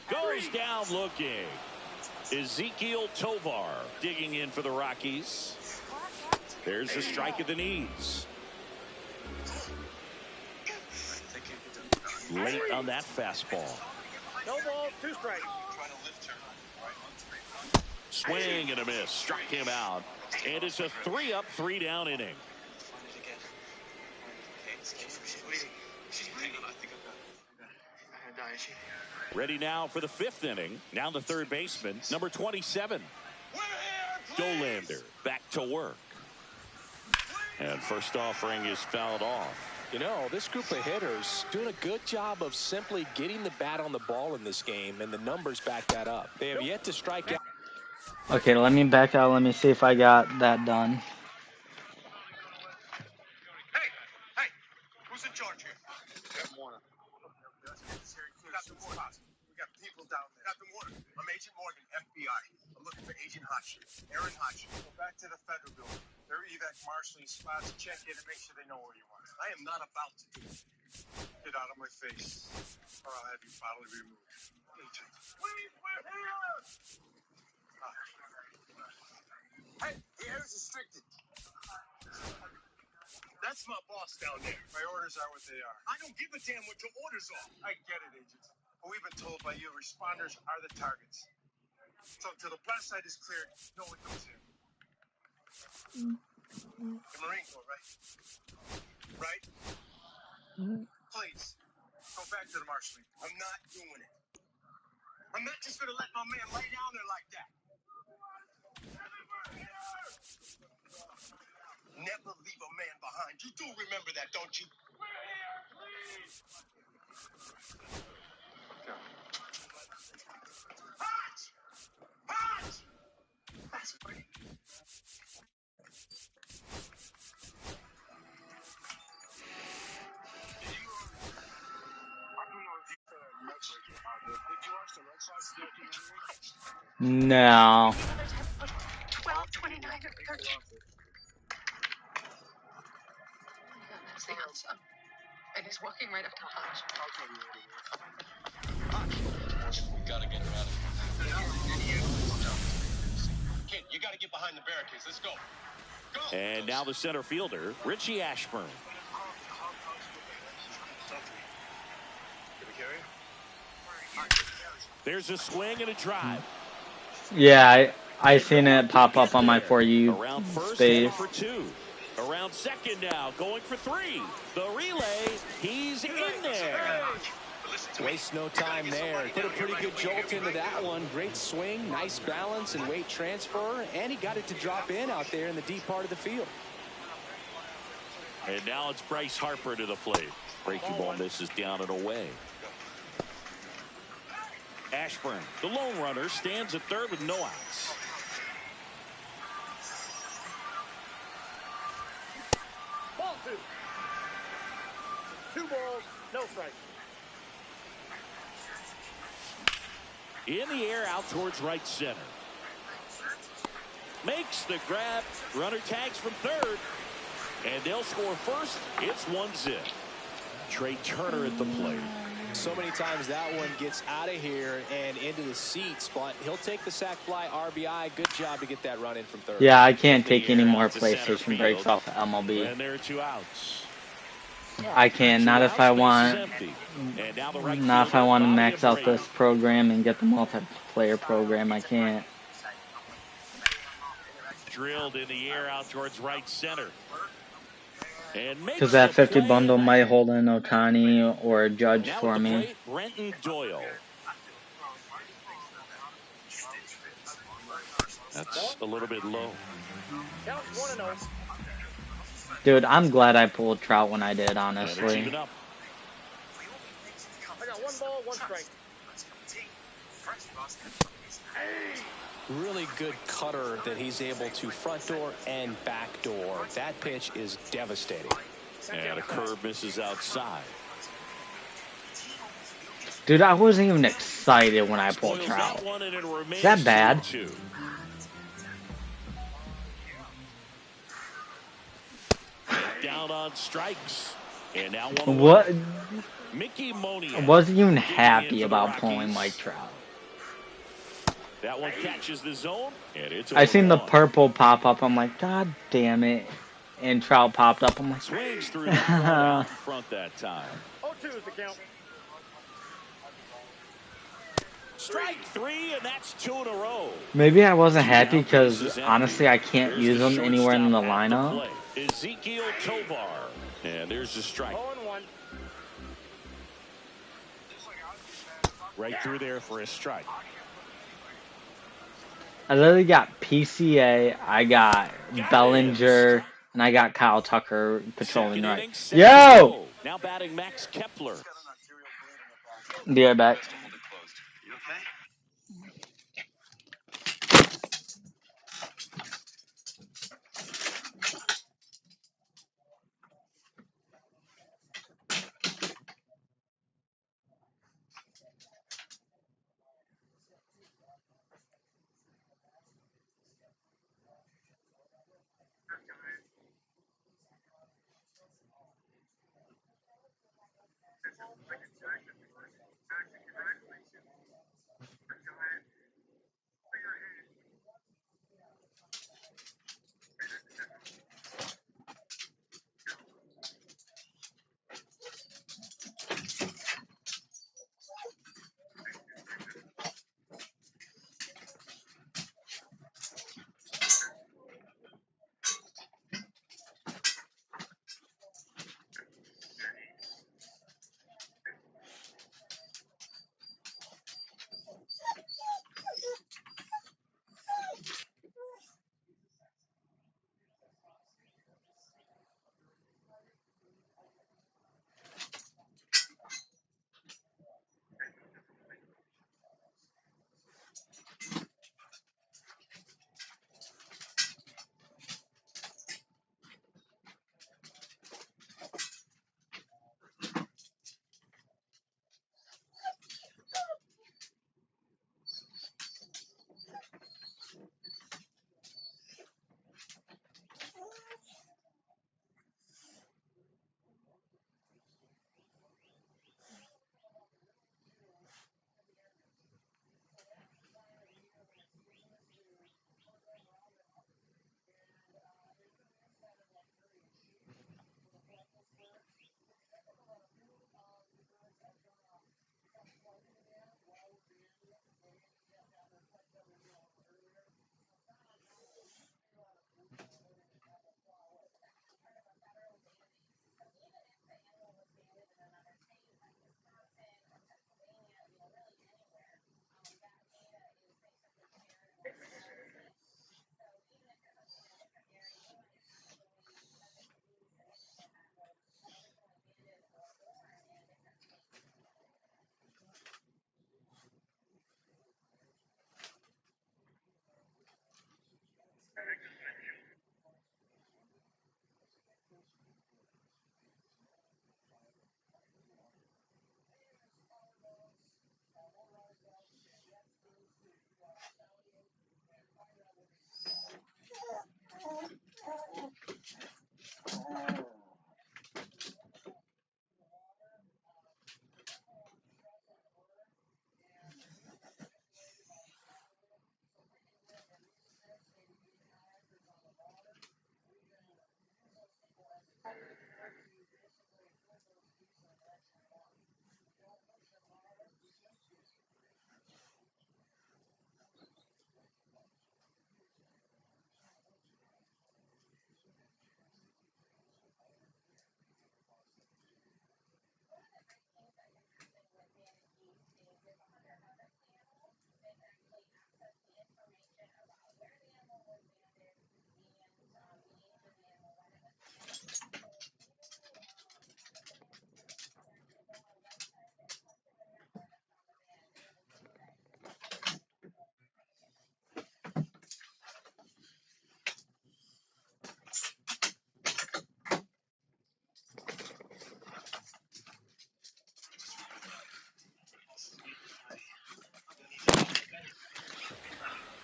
Goes down looking. Ezekiel Tovar digging in for the Rockies. There's the strike at the knees. Late on that fastball. No balls, 2 strikes. Swing and a miss. Struck him out. And it's a 3 up, 3 down inning. Ready now for the 5th inning. Now the third baseman, number 27. Dollander back to work. And first offering is fouled off. You know, this group of hitters doing a good job of simply getting the bat on the ball in this game, and the numbers back that up. They have yet to strike out. Okay, let me back out. Let me see if I got that done. Hey, who's in charge here? Captain Warner. Captain Warner. We got people down there. Captain Warner. I'm Agent Morgan, FBI. I'm looking for Agent Hutch. Aaron Hutch. Go back to the federal building. They're evac marshaling spots. Check in and make sure they know where you are. I am not about to do it. Get out of my face, or I'll have you bodily removed. Agent. Please, we're here! Hey, the air is restricted. That's my boss down there. My orders are what they are. I don't give a damn what your orders are. I get it, Agent. But we've been told by you responders are the targets. So till the blast site is cleared, no one goes here. The Marine Corps, right? Right? Please, go back to the marshalling. I'm not doing it. I'm not just gonna let my man lay down there like that. Never leave a man behind. You do remember that, don't you? Hot! Hot! That's right. No. 12, 29, or 13. That's the answer. And he's walking right up to Hutch. We gotta get her out of here. Kid, you gotta get behind the barricades. Let's go. Go! And now the center fielder, Richie Ashburn. There's a swing and a drive. Yeah, I seen it pop up on my For You Around first, space. for 2. Around second now, going for 3. The relay, he's in there. Waste no time there. Put a pretty good jolt into that one. Great swing, nice balance and weight transfer, and he got it to drop in out there in the deep part of the field. And now it's Bryce Harper to the plate. Breaking ball misses down and away. Ashburn, the lone runner, stands at third with no outs. Ball 2. 2 balls, no strike. In the air, out towards right center. Makes the grab. Runner tags from third. And they'll score first. It's 1-0. Trey Turner at the plate. So many times that one gets out of here and into the seats, but he'll take the sac fly RBI. Good job to get that run in from third. Yeah, I can't take any more PlayStation breaks off of MLB. And there are 2 outs. I can, not if I want, not if I want to max out this program and get the multiplayer program. I can't. Drilled in the air out towards right center. Because that 50 bundle might hold an Ohtani or a Judge for me. Brenton Doyle. That's a little bit low. Count 1-0. Dude, I'm glad I pulled Trout when I did, honestly. I got 1 ball, 1 strike. Really good cutter that he's able to front door and back door. That pitch is devastating. And a curve misses outside. Dude, I wasn't even excited when I pulled Trout. Is that bad? Down on strikes. And now what? Mickey Moniak. I wasn't even happy about pulling Mike Trout. That one catches the zone, and it's I seen the purple pop up. I'm like, God damn it. And Trout popped up. I'm like, swings through that one out in front that time. 0-2 is the count. Strike 3, and that's 2 in a row. Maybe I wasn't happy because, honestly, I can't use them anywhere in the lineup. Ezekiel Tovar. And there's the strike. 0-1. Right through there for a strike. I literally got PCA, I got Bellinger, and I got Kyle Tucker patrolling right. Yo! Now batting Max Kepler. Be right back.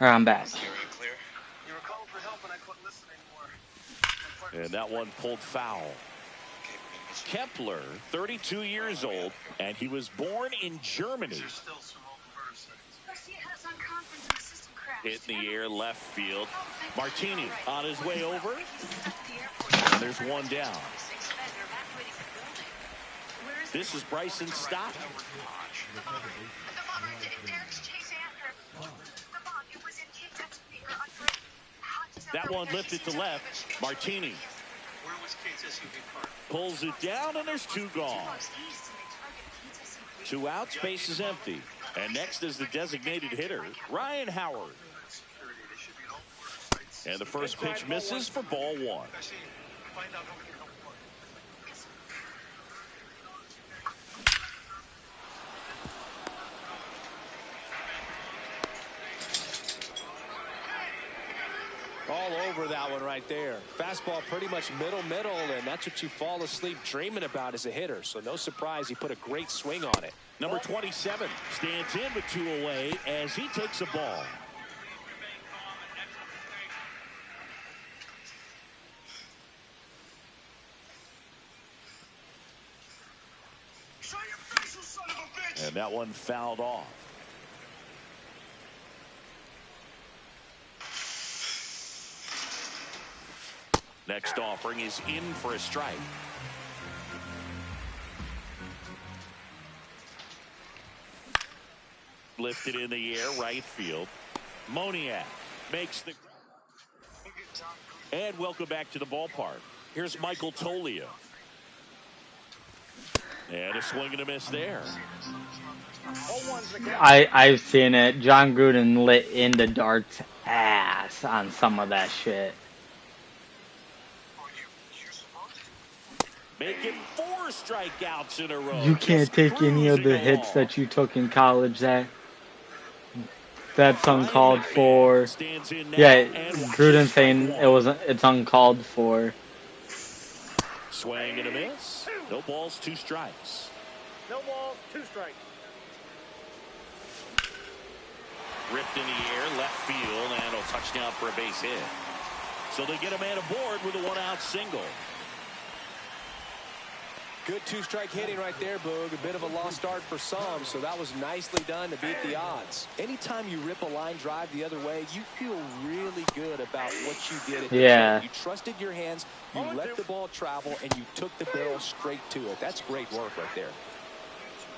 I'm back. You were calling for help and I couldn't listen anymore. And that one pulled foul. Kepler, 32 years old, and he was born in Germany. Hit in the air left field. Martini on his way over. And there's one down. This is Bryson Stott. That one lifted to left. Martini pulls it down, and there's two gone. 2 outs, base is empty. And next is the designated hitter, Ryan Howard. And the first pitch misses for ball 1. All over that one right there. Fastball pretty much middle, and that's what you fall asleep dreaming about as a hitter. So no surprise he put a great swing on it. Number 27 stands in with 2 away as he takes a ball. And that one fouled off. Next offering is in for a strike. Lifted in the air, right field. Moniak makes the... And welcome back to the ballpark. Here's Michael Toglia. And a swing and a miss there. I've seen it. John Gruden lit into Dart's ass on some of that shit. Make it 4 strikeouts in a row. You can't take any of the hits that you took in college. That's uncalled for. Yeah, Gruden saying it's uncalled for. Swing and a miss. No balls, 2 strikes. No balls, 2 strikes. Ripped in the air, left field, and a touchdown for a base hit. So they get a man aboard with a 1-out single. Good 2-strike hitting right there, Boog. A bit of a lost start for some, so that was nicely done to beat the odds. Anytime you rip a line drive the other way, you feel really good about what you did. Yeah. You trusted your hands, you let the ball travel, and you took the barrel straight to it. That's great work right there.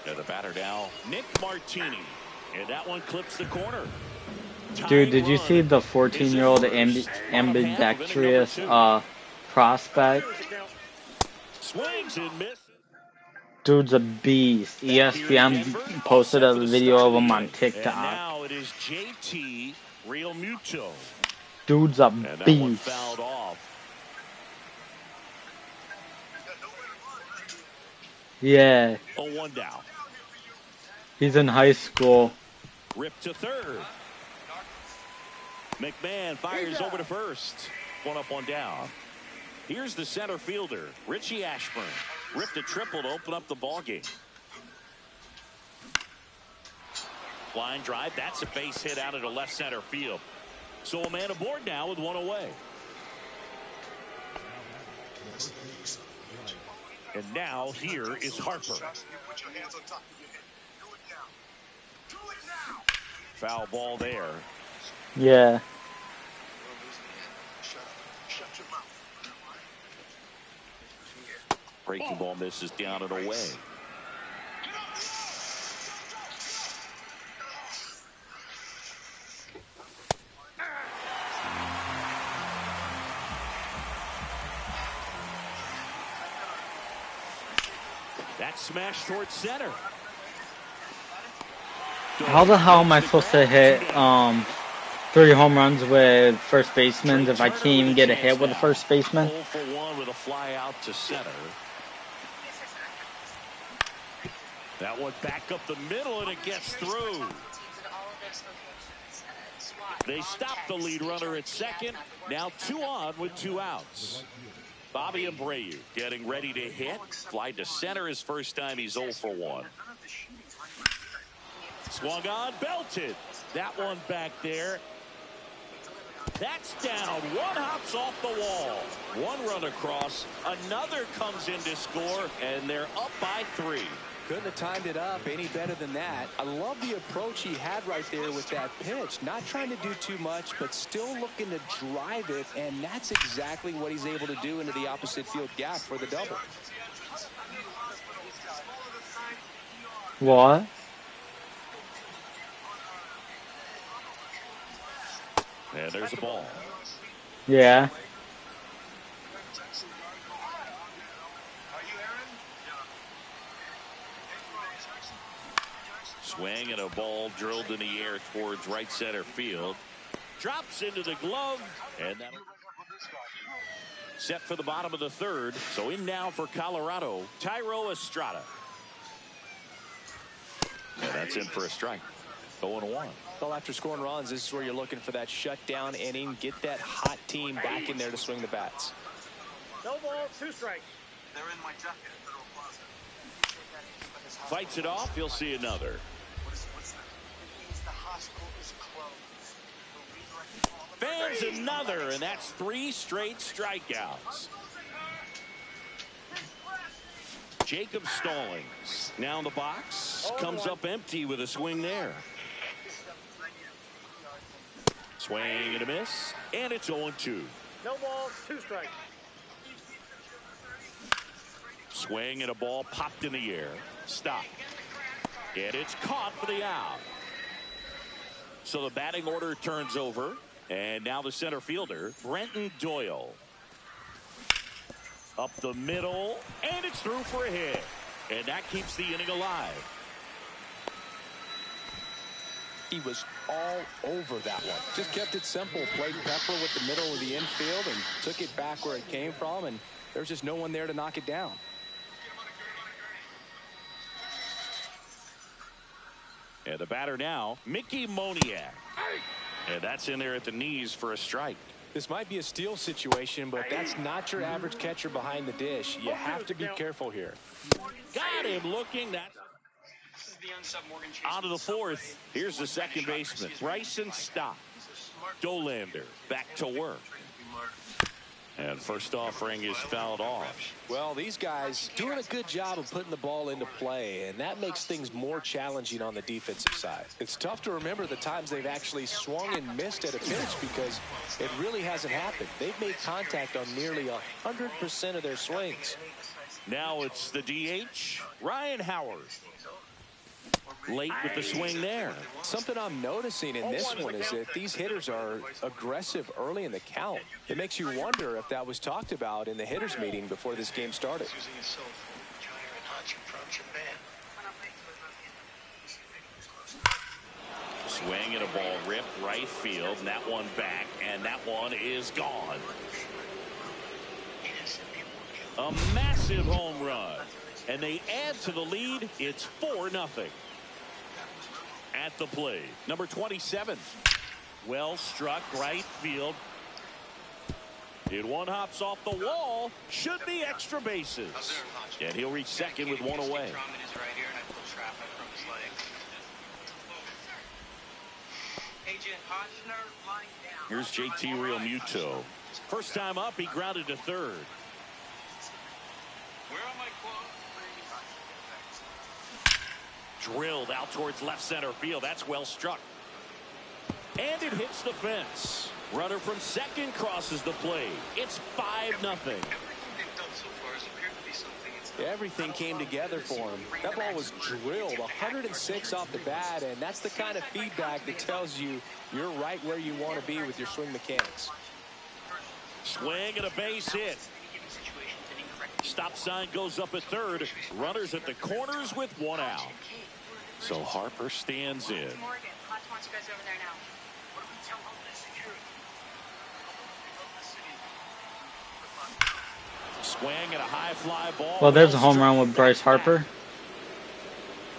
And the batter now, Nick Martini. And that one clips the corner. Dude, did you see the 14-year-old ambidextrous prospect? Swings and misses. Dude's a beast. ESPN posted a video of him on TikTok. And now it is JT Realmuto. Dude's a and that beast. One fouled off. Yeah. 0-1 down. He's in high school. Ripped to third. McMahon fires over to first. 1 up, 1 down. Here's the center fielder, Richie Ashburn. Ripped a triple to open up the ballgame. Line drive. That's a base hit out into left center field. So a man aboard now with 1 away. And now here is Harper. Foul ball there. Yeah. Breaking ball misses down and away. That smash towards center. How the hell am I supposed to hit 3 home runs with first basemen if I can't even get a hit with a first baseman? 0 for 1 with a fly out to center. That one back up the middle and it gets through. They stop the lead runner at second. Now 2 on with 2 outs. Bobby Abreu getting ready to hit. Fly to center his first time. He's 0 for 1. Swung on, belted. That one back there. That's down. One hops off the wall. One run across. Another comes in to score, and they're up by 3. Couldn't have timed it up any better than that. I love the approach he had right there with that pitch. Not trying to do too much, but still looking to drive it, and that's exactly what he's able to do into the opposite field gap for the double. What? And there's a ball. Yeah. Swing and a ball drilled in the air towards right center field. Drops into the glove, and that'll set for the bottom of the 3rd. So in now for Colorado, Thairo Estrada. And that's in for a strike. 0-1. Well, after scoring runs, this is where you're looking for that shutdown inning. Get that hot team back in there to swing the bats. No balls, 2 strikes. They're in my jacket at Federal Plaza. Fights it off. He'll see another. What's that? It means the hospital is closed. We're redirecting all the Fans another, and that's 3 straight strikeouts. Jacob Stallings now in the box. Comes up empty with a swing there. Swing and a miss, and it's 0-2. No balls, 2 strikes. Swing and a ball popped in the air. Stop. And it's caught for the out. So the batting order turns over, and now the center fielder, Brenton Doyle. Up the middle, and it's through for a hit. And that keeps the inning alive. He was all over that one. Just kept it simple. Played pepper with the middle of the infield and took it back where it came from, and there's just no one there to knock it down. And the batter now, Mickey Moniak. And that's in there at the knees for a strike. This might be a steal situation, but that's not your average catcher behind the dish. You have to be careful here. Got him looking. That out of the 4th. Here's the second baseman, Bryson Stott. Dolander back to work. And first offering is fouled off. Well, these guys doing a good job of putting the ball into play, and that makes things more challenging on the defensive side. It's tough to remember the times they've actually swung and missed at a pitch because it really hasn't happened. They've made contact on nearly 100% of their swings. Now it's the DH, Ryan Howard. Late with the swing there. Something I'm noticing in this one is that these hitters are aggressive early in the count. It makes you wonder if that was talked about in the hitters meeting before this game started. Swing and a ball ripped right field, and that one back, and that one is gone. A massive home run, and they add to the lead. It's 4-0. At the plate, number 27. Well struck right field. And one hops off the wall. Should be extra bases. And he'll reach second with one away. Here's JT Realmuto. First time up, he grounded to third. Drilled out towards left center field. That's well struck. And it hits the fence. Runner from second crosses the plate. It's 5-0. Everything came together for him. That ball was drilled 106 off the bat, and that's the kind of feedback that tells you you're right where you want to be with your swing mechanics. Swing and a base hit. Stop sign goes up at third. Runners at the corners with one out. So Harper stands in. Swing and a high fly ball. Well, there's a home run with Bryce Harper.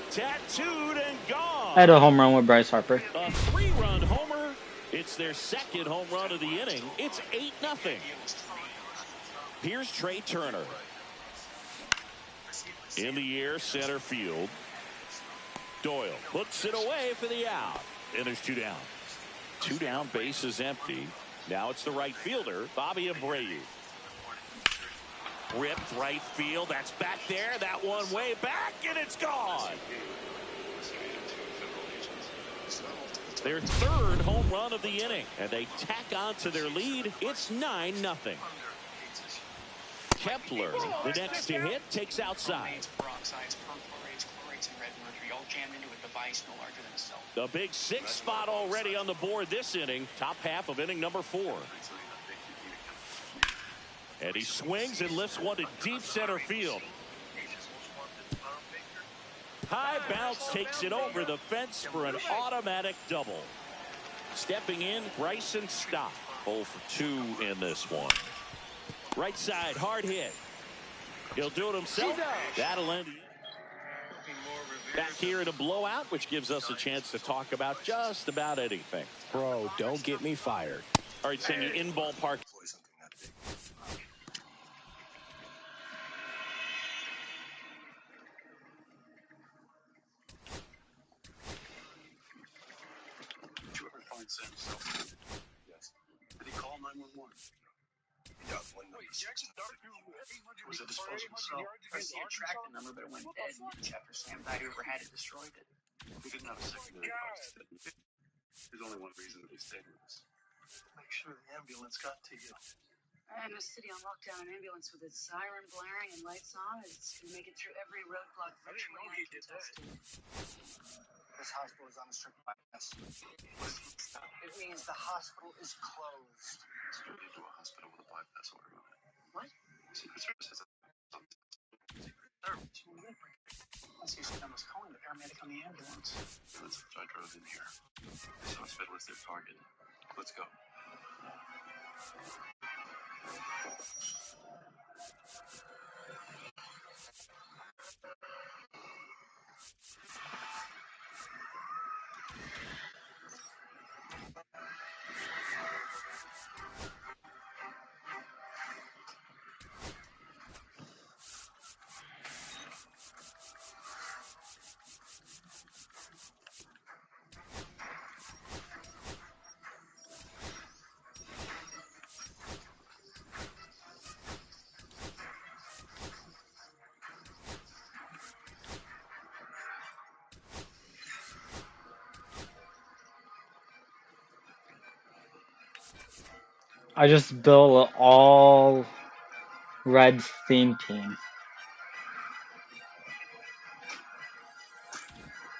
Tattooed and gone. I had a home run with Bryce Harper. A 3-run homer. It's their second home run of the inning. It's 8-0. Here's Trey Turner. In the air, center field. Doyle puts it away for the out. And there's 2 down. 2 down, base is empty. Now it's the right fielder, Bobby Abreu. Ripped right field. That's back there. That one way back, and it's gone. Their third home run of the inning, and they tack on to their lead. It's 9-0. Kepler, the next to hit, takes outside. The big 6 spot already on the board this inning. Top half of inning number 4. And he swings and lifts one to deep center field. High bounce takes it over the fence for an automatic double. Stepping in, Bryson Stott. 0 for 2 in this one. Right side, hard hit. He'll do it himself. That'll end it. Back here in a blowout, which gives us a chance to talk about just about anything. Bro, don't get me fired. All right, send you in ballpark. Did you ever find Sam Self? Yes. Did he call 911? Was it disposable cell? I see a tracking number, but it went dead. After Sam died, whoever had it destroyed it. We didn't have a secondary device. There's only one reason that he stayed with us. Make sure the ambulance got to you. And a city on lockdown, an ambulance with its siren blaring and lights on, it's going to make it through every roadblock virtually uncontested. This hospital is on a strict bypass. It means the hospital is closed. So you need to a hospital with a bypass order on it. What? Secret Service has a Service? Once you said I was calling the paramedic on the ambulance. That's what I drove in here. This hospital is their target. Let's go. I just built an all Reds theme team.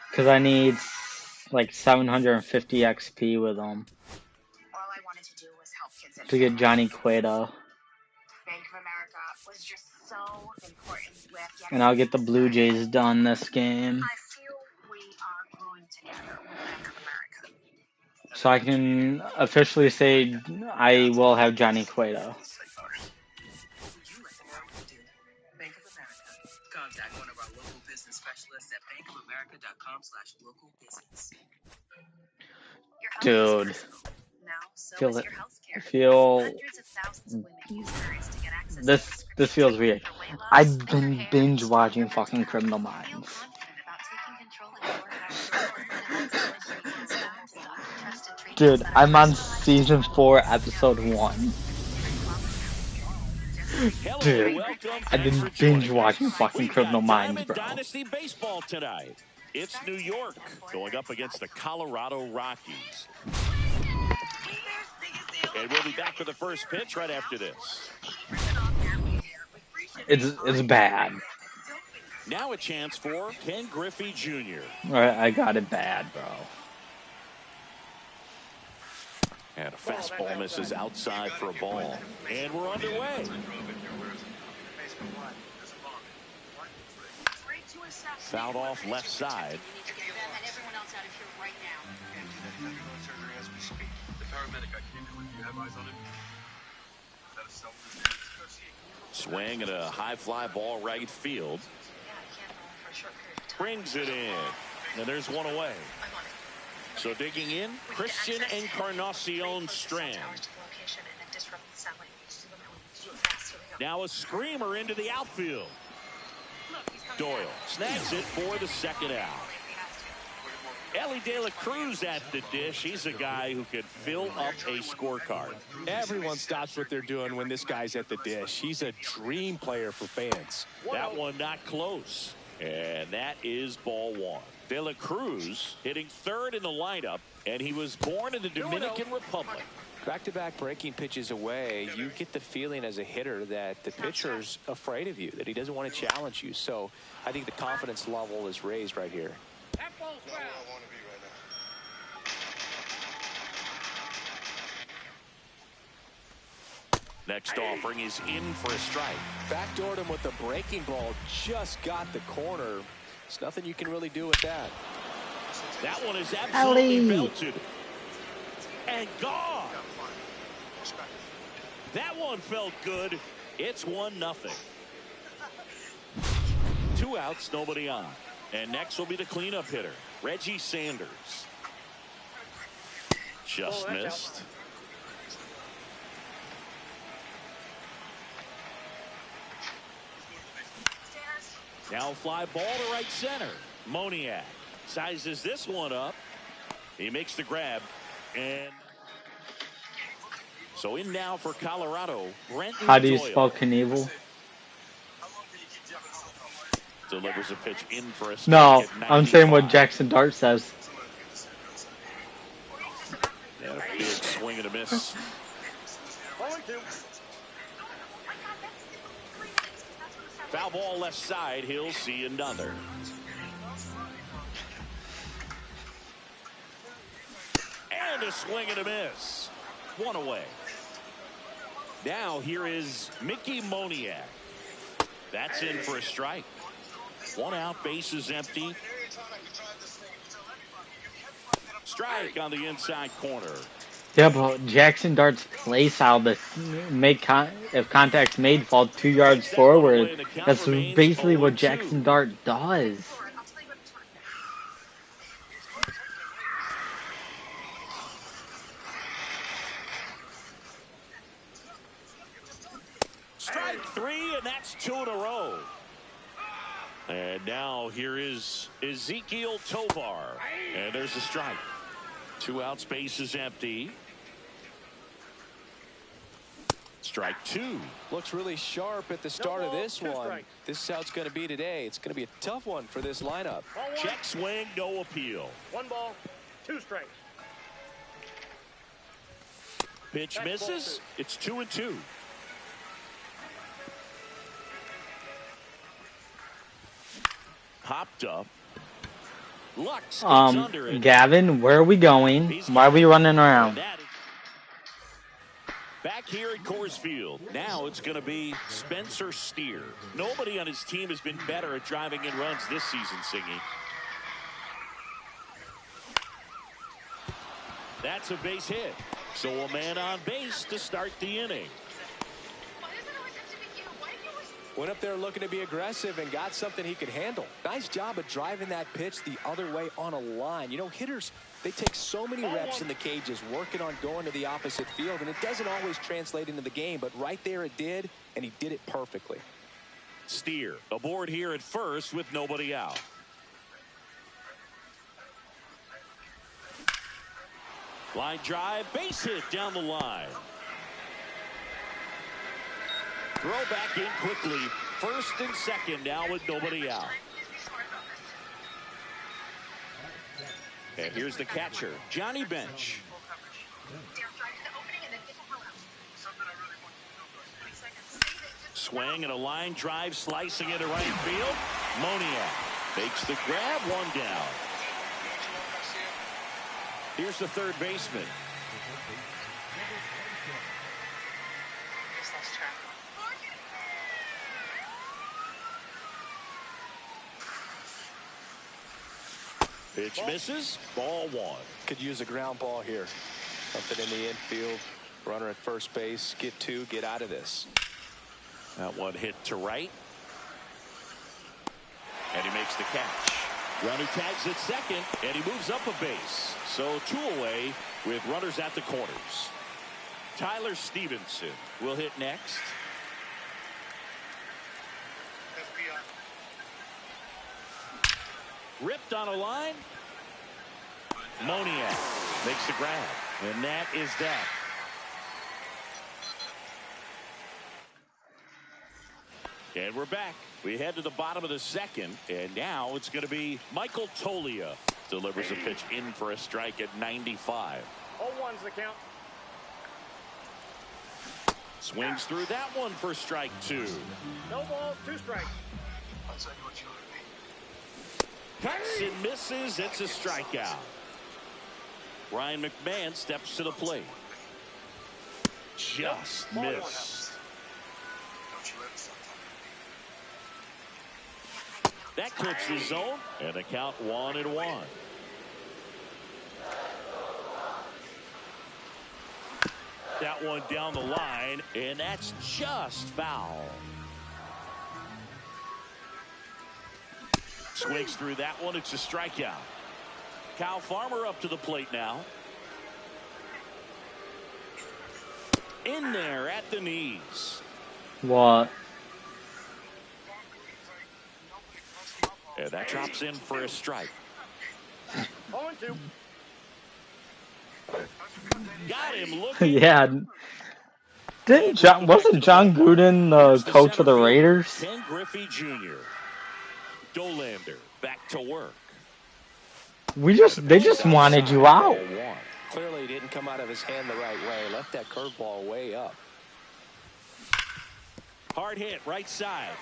Because I need like 750 XP with them. All I wanted to do was help kids To get Johnny Cueto. Bank of America was just so important with And I'll get the Blue Jays done this game. I feel we are growing together with Bank of America. So I can officially say I will have Johnny Cueto. Bank of America. Contact one of our local business specialists at bankofamerica.com/localbusiness. Dude. Feel it. This feels weird. I've been binge watching fucking Criminal Minds. Dude, I'm on season 4, episode 1. Dude, I've been binge watching fucking Criminal Minds, bro. Dynasty baseball tonight. It's New York going up against the Colorado Rockies. And we'll be back for the first pitch right after this. It's bad. Now a chance for Ken Griffey Jr. Alright, I got it bad, bro. And a fastball misses outside for a ball. And we're underway. Fouled off left side. Swing at a high fly ball right field. Brings it in. And there's one away. So digging in, Christian Encarnacion Strand. Now a screamer into the outfield. Doyle snags it for the second out. Ellie De La Cruz at the dish. He's a guy who could fill up a scorecard. Everyone stops what they're doing when this guy's at the dish. He's a dream player for fans. That one not close. And that is ball one. De La Cruz hitting third in the lineup, and he was born in the Dominican Republic. Back-to-back breaking pitches away, you get the feeling as a hitter that the pitcher's afraid of you, that he doesn't want to challenge you. So I think the confidence level is raised right here. That ball's foul. Next offering is in for a strike. Backdoored him with the breaking ball, just got the corner. There's nothing you can really do with that. That one is absolutely Ellie. belted. And gone. That one felt good. It's 1-0. 2 outs, nobody on. And next will be the cleanup hitter, Reggie Sanders. Just missed. Now fly ball to right center. Moniak sizes this one up. He makes the grab. And so in now for Colorado, Brenton How do you Doyle. spell Knievel? Delivers a pitch in for a strike. No, at I'm saying what 95. Jackson Dart says. And a big swing and a miss. Foul ball left side. He'll see another. And a swing and a miss. One away. Now here is Mickey Moniak. That's in for a strike. 1 out, base is empty. Strike on the inside corner. Yeah, but Jackson Dart's play style, the if contact's made, fall 2 yards forward. That's basically what Jackson Dart does. Strike 3, and that's 2 in a row. And now here is Ezequiel Tovar. And there's a strike. 2 outs, base is empty. Strike 2. Looks really sharp at the start of this one. This is how it's going to be today. It's going to be a tough one for this lineup. Check swing, no appeal. 1 ball, 2 strikes. Pitch misses. It's 2-2. Hopped up. Lux gets under it. Gavin, where are we going? Why are we running around? Back here at Coors Field. Now it's going to be Spencer Steer. Nobody on his team has been better at driving in runs this season, Singy. That's a base hit. So a man on base to start the inning. Went up there looking to be aggressive and got something he could handle. Nice job of driving that pitch the other way on a line. You know, hitters, they take so many reps in the cages working on going to the opposite field, and it doesn't always translate into the game, but right there it did, and he did it perfectly. Steer aboard here at first with nobody out. Line drive, base hit down the line. Throw back in quickly. First and second now with nobody out. And here's the catcher, Johnny Bench. Swing and a line drive slicing into right field. Moniak makes the grab, 1 down. Here's the third baseman. Pitch misses. Ball 1. Could use a ground ball here. Something in the infield. Runner at first base. Get 2. Get out of this. That one hit to right. And he makes the catch. Runner tags at second, and he moves up a base. So 2 away with runners at the corners. Tyler Stevenson will hit next. Ripped on a line. Moniak makes the grab, and that is that. And we're back. We head to the bottom of the second, and now it's going to be Michael Toglia delivers a pitch in for a strike at 95. 0-1's the count. Swings through that one for strike 2. No balls, 2 strikes. I'll tell you what you ought to be. Cuts and misses. It's a strikeout. Ryan McMahon steps to the plate. Just missed. That clips the zone, and a count 1-1. That one down the line, and that's just foul. Swings through that one. It's a strikeout. Kyle Farmer up to the plate now. In there at the knees. What? And that drops in for a strike. 0-2. Got him looking. Yeah. Wasn't John Gruden the coach of the Raiders? Ken Griffey Jr. Dolander back to work. They just wanted you out. Clearly didn't come out of his hand the right way. Left that curveball way up. Hard hit right side.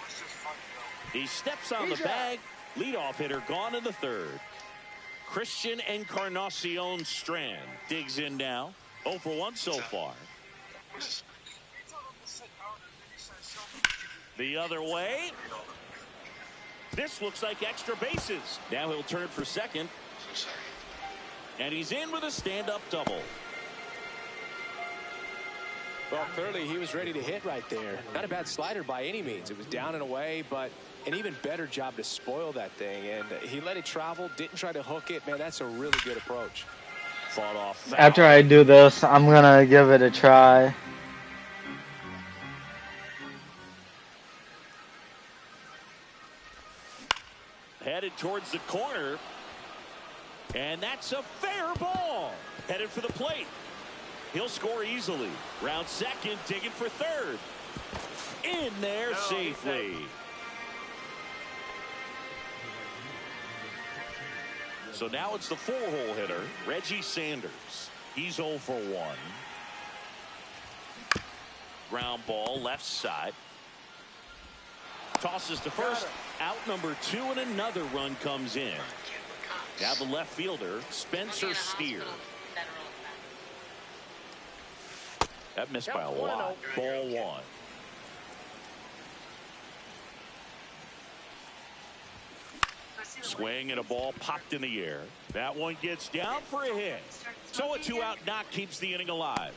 He steps on the bag. Leadoff hitter gone in the third. Christian Encarnacion Strand digs in now. 0 for 1 so far. The other way. This looks like extra bases. Now he'll turn for second. And he's in with a stand-up double. Well, clearly he was ready to hit right there. Not a bad slider by any means. It was down and away, but an even better job to spoil that thing. And he let it travel, didn't try to hook it. Man, that's a really good approach. Fought off foul. After I do this, I'm going to give it a try. Headed towards the corner. And that's a fair ball. Headed for the plate. He'll score easily. Round second, digging for third. In there safely. So now it's the 4-hole hitter, Reggie Sanders. He's 0 for 1. Ground ball left side. Tosses to first. Out number 2, and another run comes in. Now the left fielder, Spencer Steer. That missed by a lot. Ball 1. Swing and a ball popped in the air. That one gets down for a hit. So a 2-out knock keeps the inning alive.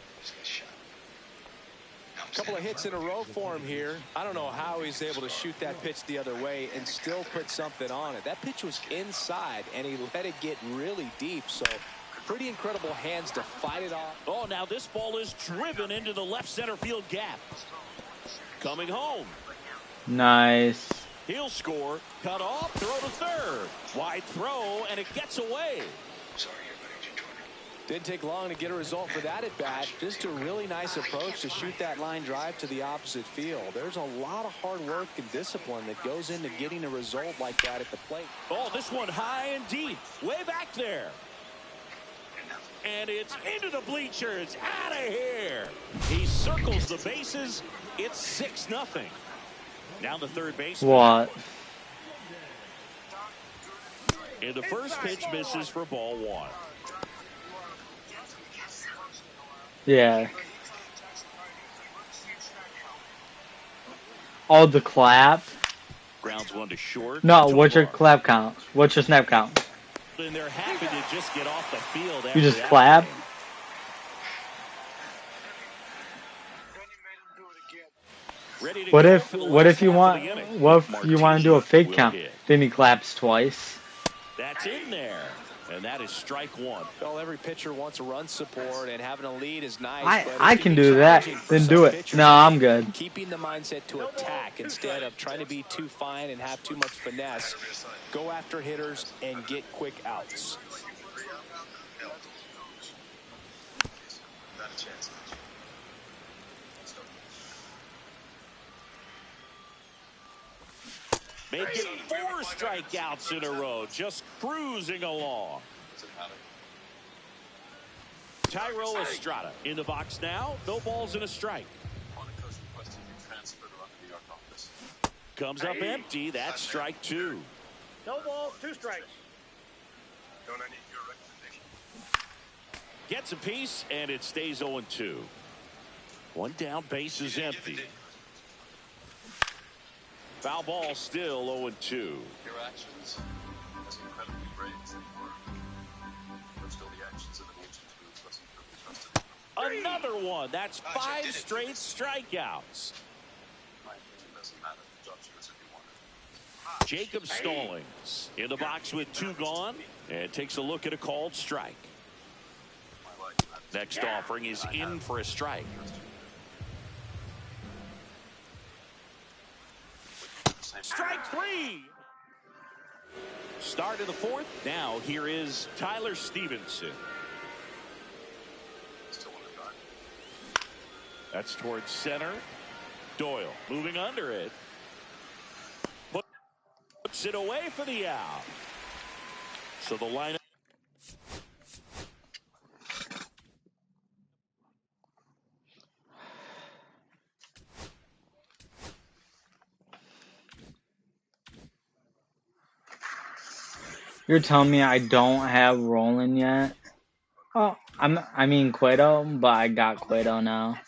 A couple of hits in a row for him here. I don't know how he's able to shoot that pitch the other way and still put something on it. That pitch was inside, and he let it get really deep. So pretty incredible hands to fight it off. Oh, now this ball is driven into the left center field gap. Coming home. Nice. He'll score. Cut off. Throw to third. Wide throw, and it gets away. Didn't take long to get a result for that at bat. Just a really nice approach to shoot that line drive to the opposite field. There's a lot of hard work and discipline that goes into getting a result like that at the plate. Oh, this one high and deep. Way back there. And it's into the bleachers. Out of here. He circles the bases. It's 6-0. Now the third baseman. What? And the first pitch misses for ball 1. Yeah. Oh, the clap? Grounds one to short. No, what's your clap count? What's your snap count? And they're happy to just get off the field. You just clap? What if you want to do a fake count? Then he claps twice. That's in there. And that is strike 1. Well, every pitcher wants a run support, and having a lead is nice. I can do that. Then do it. No, I'm good. Keeping the mindset to attack instead of trying to be too fine and have too much finesse. Go after hitters and get quick outs. Not a chance. Let's go. Making 4 strikeouts in a row, just cruising along. Doesn't matter. Thairo Estrada in the box now. No balls and a strike. On a coach requested you transfer to run the New York office. Comes up empty. That's strike 2. No balls, 2 strikes. Don't I need your recommendation? Gets a piece, and it stays 0-2. One down, base is empty. Foul ball, still 0-2. Your actions, as incredibly brave as they were, were still the actions of an agent who wasn't really trusted. Another one. That's 5 straight strikeouts. My opinion doesn't matter. The job shows if you want it. Jacob Stallings in the box with 2 gone, and takes a look at a called strike. Next offering is in for a strike. Strike 3. Start of the 4th. Now here is Tyler Stevenson. That's towards center. Doyle moving under it. Puts it away for the out. So the lineup. You're telling me I don't have Roland yet? Oh, I mean Cueto, but I got Cueto now.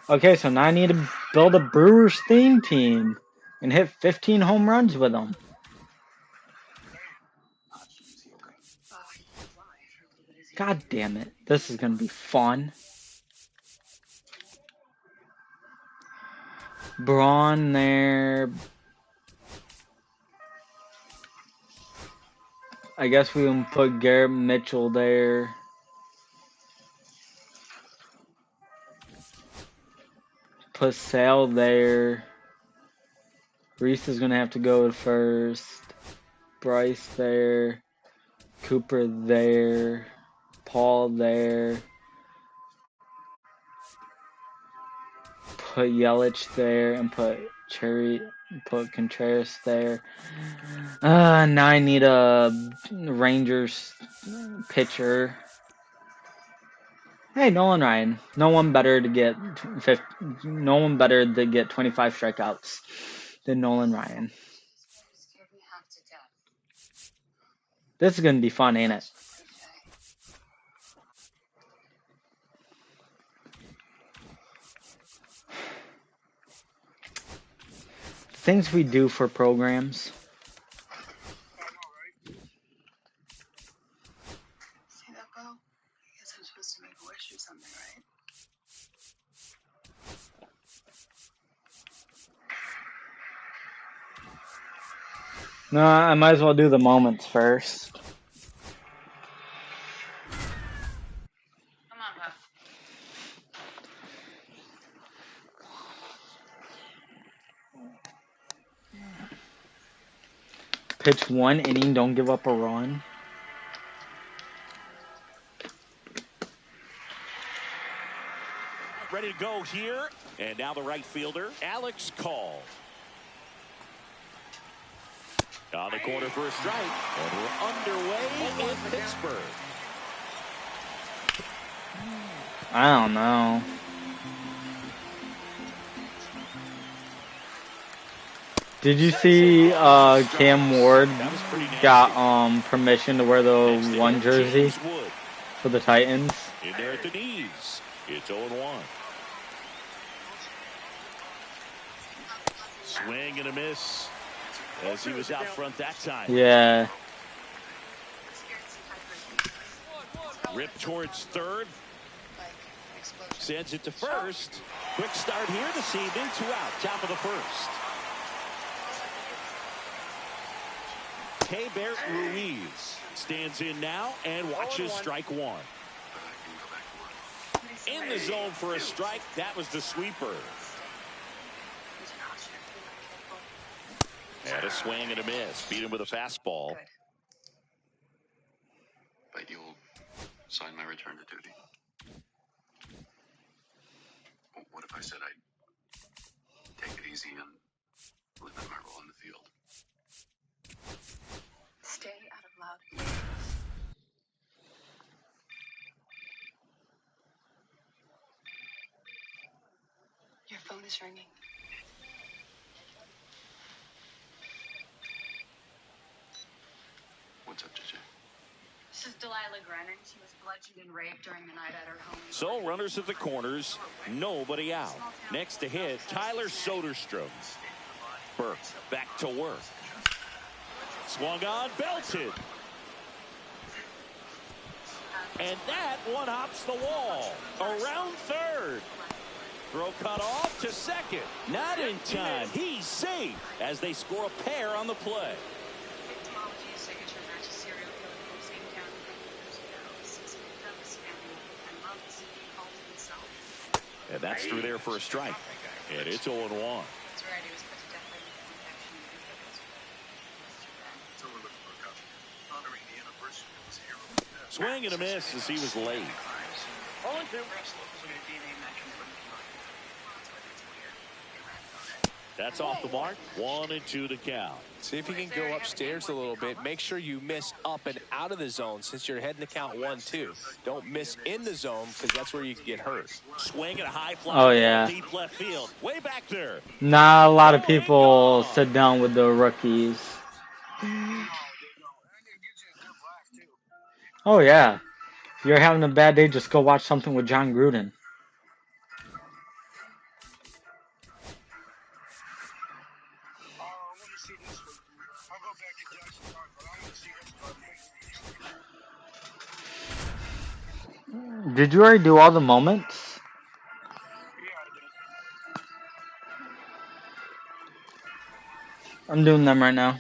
Okay, so now I need to build a Brewers theme team and hit 15 home runs with them. God damn it. This is going to be fun. Braun there. I guess we can put Garrett Mitchell there. Put Sale there. Reese is going to have to go first. Bryce there. Cooper there. Paul there. Put Yelich there and put Contreras there. Now I need a Rangers pitcher. Hey, Nolan Ryan. No one better to get 25 strikeouts than Nolan Ryan. This is gonna be fun, ain't it? Things we do for programs. See that, Bo? I guess I'm supposed to make a wish or something, right? No, I might as well do the moments first. Come on, Bo. Pitch 1 inning, don't give up a run. Ready to go here. And now the right fielder, Alex Call. On the corner for a strike. And we're underway in Pittsburgh. I don't know. Did you see Cam Ward got permission to wear the 1 jersey for the Titans? In there at the knees. It's 0-1. Swing and a miss as he was out front that time. Yeah. Rip towards third. Sends it to first. Quick start here this evening. 2 out. Top of the first. Keibert Ruiz stands in now and watches strike 1. In the zone for a strike. That was the sweeper. And a swing and a miss. Beat him with a fastball. sign my return to duty. What if I said I'd take it easy and limit my role in the field? Stay out of loud. Your phone is ringing. What's up, JJ? This is Delilah Grennan. She was bludgeoned and raped during the night at her home. So runners at the corners, nobody out. Next to hit, Tyler Soderstrom. Burke back to work. Swung on, belted. And that one hops the wall. Around third. Throw cut off to second. Not in time. He's safe as they score a pair on the play. Victimology is signature matches serial killer Bruce Wayne County years ago. 6 victims and months he called himself. And that's through there for a strike. And it's 0-1. That's right. He was put to death by infection. So we're looking for a couple. Honoring the anniversary of his hero. Swing and a miss as he was late. 0-2. That's off the mark. 1-2 to count. See if you can go upstairs a little bit. Make sure you miss up and out of the zone since you're heading to count 1-2. Don't miss in the zone because that's where you can get hurt. Swing at a high fly. Oh, yeah. Deep left field. Way back there. Not a lot of people sit down with the rookies. Oh, yeah. If you're having a bad day, just go watch something with John Gruden. Did you already do all the moments? I'm doing them right now.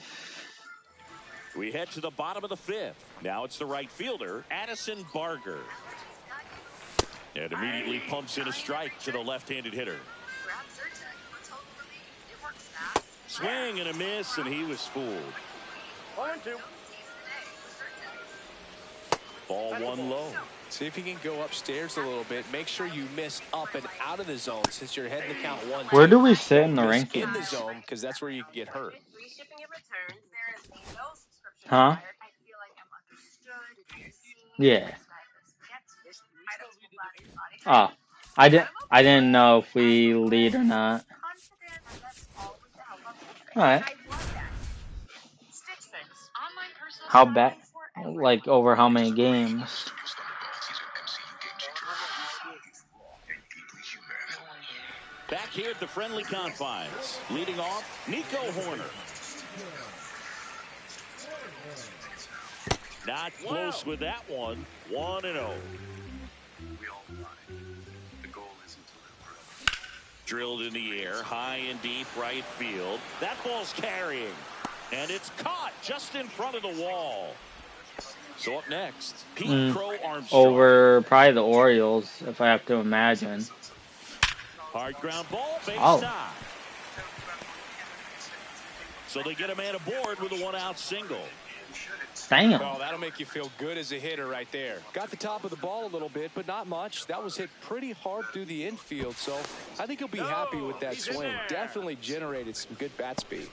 We head to the bottom of the fifth. Now it's the right fielder, Addison Barger. And immediately pumps in a strike to the left-handed hitter. Swing and a miss, and he was fooled. 1-2. Ball one low. See if you can go upstairs a little bit. Make sure you miss up and out of the zone since you're heading to count 1-2. Where do we sit in the rankings? In the zone because that's where you can get hurt. Huh? Yeah. Oh, I didn't know if we lead or not. All right. How bad? Like over how many games? Back here at the friendly confines, leading off, Nico Horner. Not close with that one. 1-0. Drilled in the air, high and deep right field. That ball's carrying. And it's caught just in front of the wall. So up next, Pete Crow Armstrong. Over probably the Orioles, if I have to imagine. Hard ground ball, base stop. So they get a man aboard with a one-out single. Damn. Oh, that'll make you feel good as a hitter right there. Got the top of the ball a little bit, but not much. That was hit pretty hard through the infield, so I think he'll be happy with that swing. Definitely generated some good bat speed.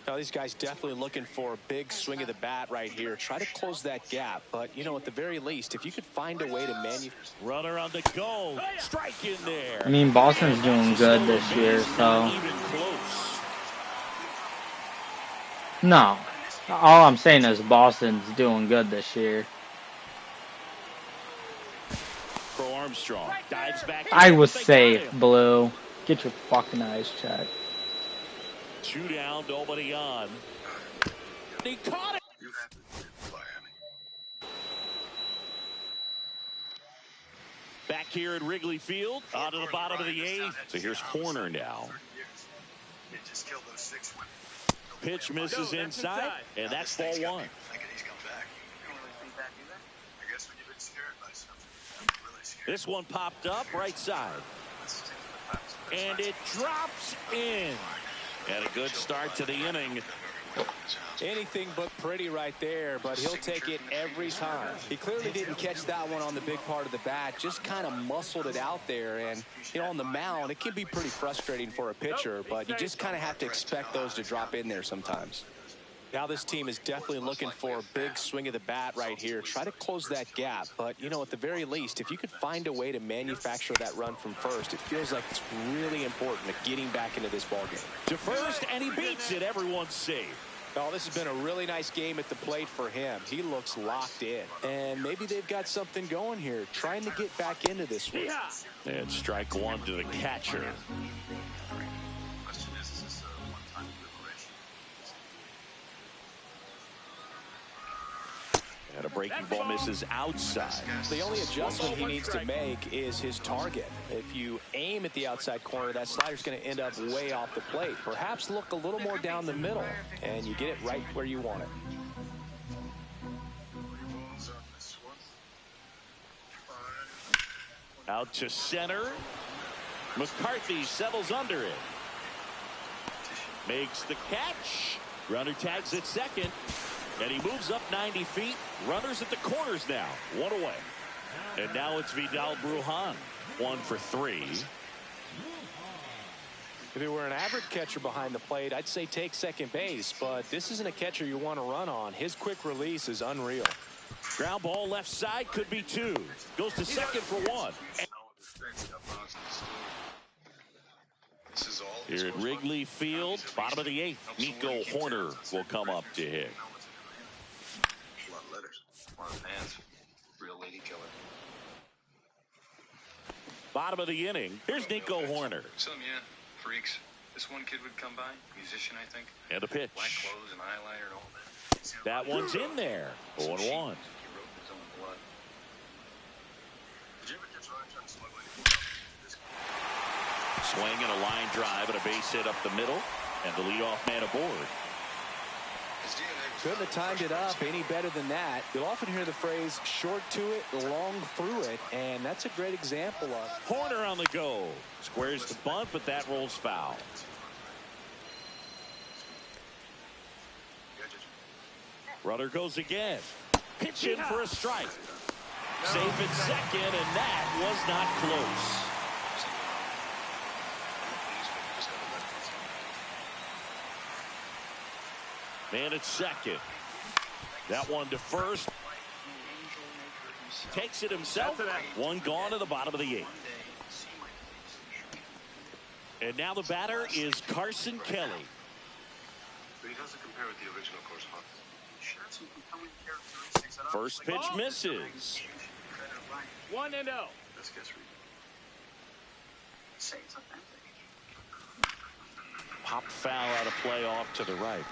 Now, these guys definitely looking for a big swing of the bat right here. Try to close that gap, but, you know, at the very least, if you could find a way to Runner on the go. Strike in there. I mean, Boston's doing good this year, so. No. All I'm saying is Boston's doing good this year. Crow Armstrong dives back. I was safe, Blue. Get your fucking eyes checked. 2 down, nobody on. He caught it. Back here at Wrigley Field, out of the bottom of the 8th. So here's Horner now. Pitch misses inside, and that's ball 1. This one popped up right side. And it drops in. And a good start to the inning Anything but pretty right there, but he'll take it every time. He clearly didn't catch that one on the big part of the bat, just kind of muscled it out there. And, you know, on the mound, it can be pretty frustrating for a pitcher, but you just kind of have to expect those to drop in there sometimes. Now this team is definitely looking for a big swing of the bat right here. Try to close that gap. But, you know, at the very least, if you could find a way to manufacture that run from first, it feels like it's really important to getting back into this ballgame. To first, and he beats it. Everyone's safe. Oh, this has been a really nice game at the plate for him. He looks locked in. And maybe they've got something going here, trying to get back into this one. And strike one to the catcher. And a breaking ball misses outside. The only adjustment he needs to make is his target. If you aim at the outside corner, that slider's going to end up way off the plate. Perhaps look a little more down the middle, and you get it right where you want it. Out to center. McCarthy settles under it. Makes the catch. Runner tags at second. And he moves up 90 feet. Runners at the corners now. One away. And now it's Vidal Brujan. 1 for 3. If it were an average catcher behind the plate, I'd say take second base. But this isn't a catcher you want to run on. His quick release is unreal. Ground ball left side, could be 2. Goes to second for 1. Here at Wrigley Field, bottom of the 8th, Nico Hoerner will come up to hit. Real lady killer. Bottom of the inning, here's Nico Hoerner. Some, yeah, freaks. This one kid would come by, musician, I think. And a pitch. Black clothes and eyeliner and all that. That one's in there. 0-1. He wrote his own blood. Did you ever catch Ryan trying to slow this? Swing and a line drive and a base hit up the middle. And the leadoff man aboard. Couldn't have timed it up any better than that. You'll often hear the phrase short to it, long through it, and that's a great example of it. Hoerner on the go. Squares the bunt, but that rolls foul. Runner goes again. Pitch in for a strike. Safe at second, and that was not close. Man at second. That one to first. Takes it himself. One gone to the bottom of the 8th. And now the batter is Carson Kelly. But he doesn't compare with the original course, huh? First pitch misses. 1-0. Let's guess read. Popped foul out of play off to the right.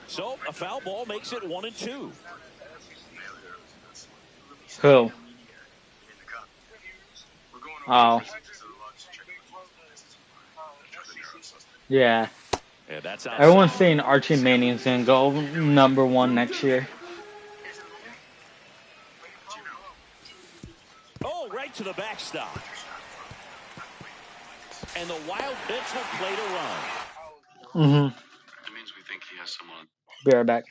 So a foul ball makes it 1-2. Who? Oh. Yeah. Yeah, that's everyone's saying Archie Manning's going to go #1 next year. Oh, right to the backstop. And the Wild pitch will play to run. It means we think he has someone. Be right back.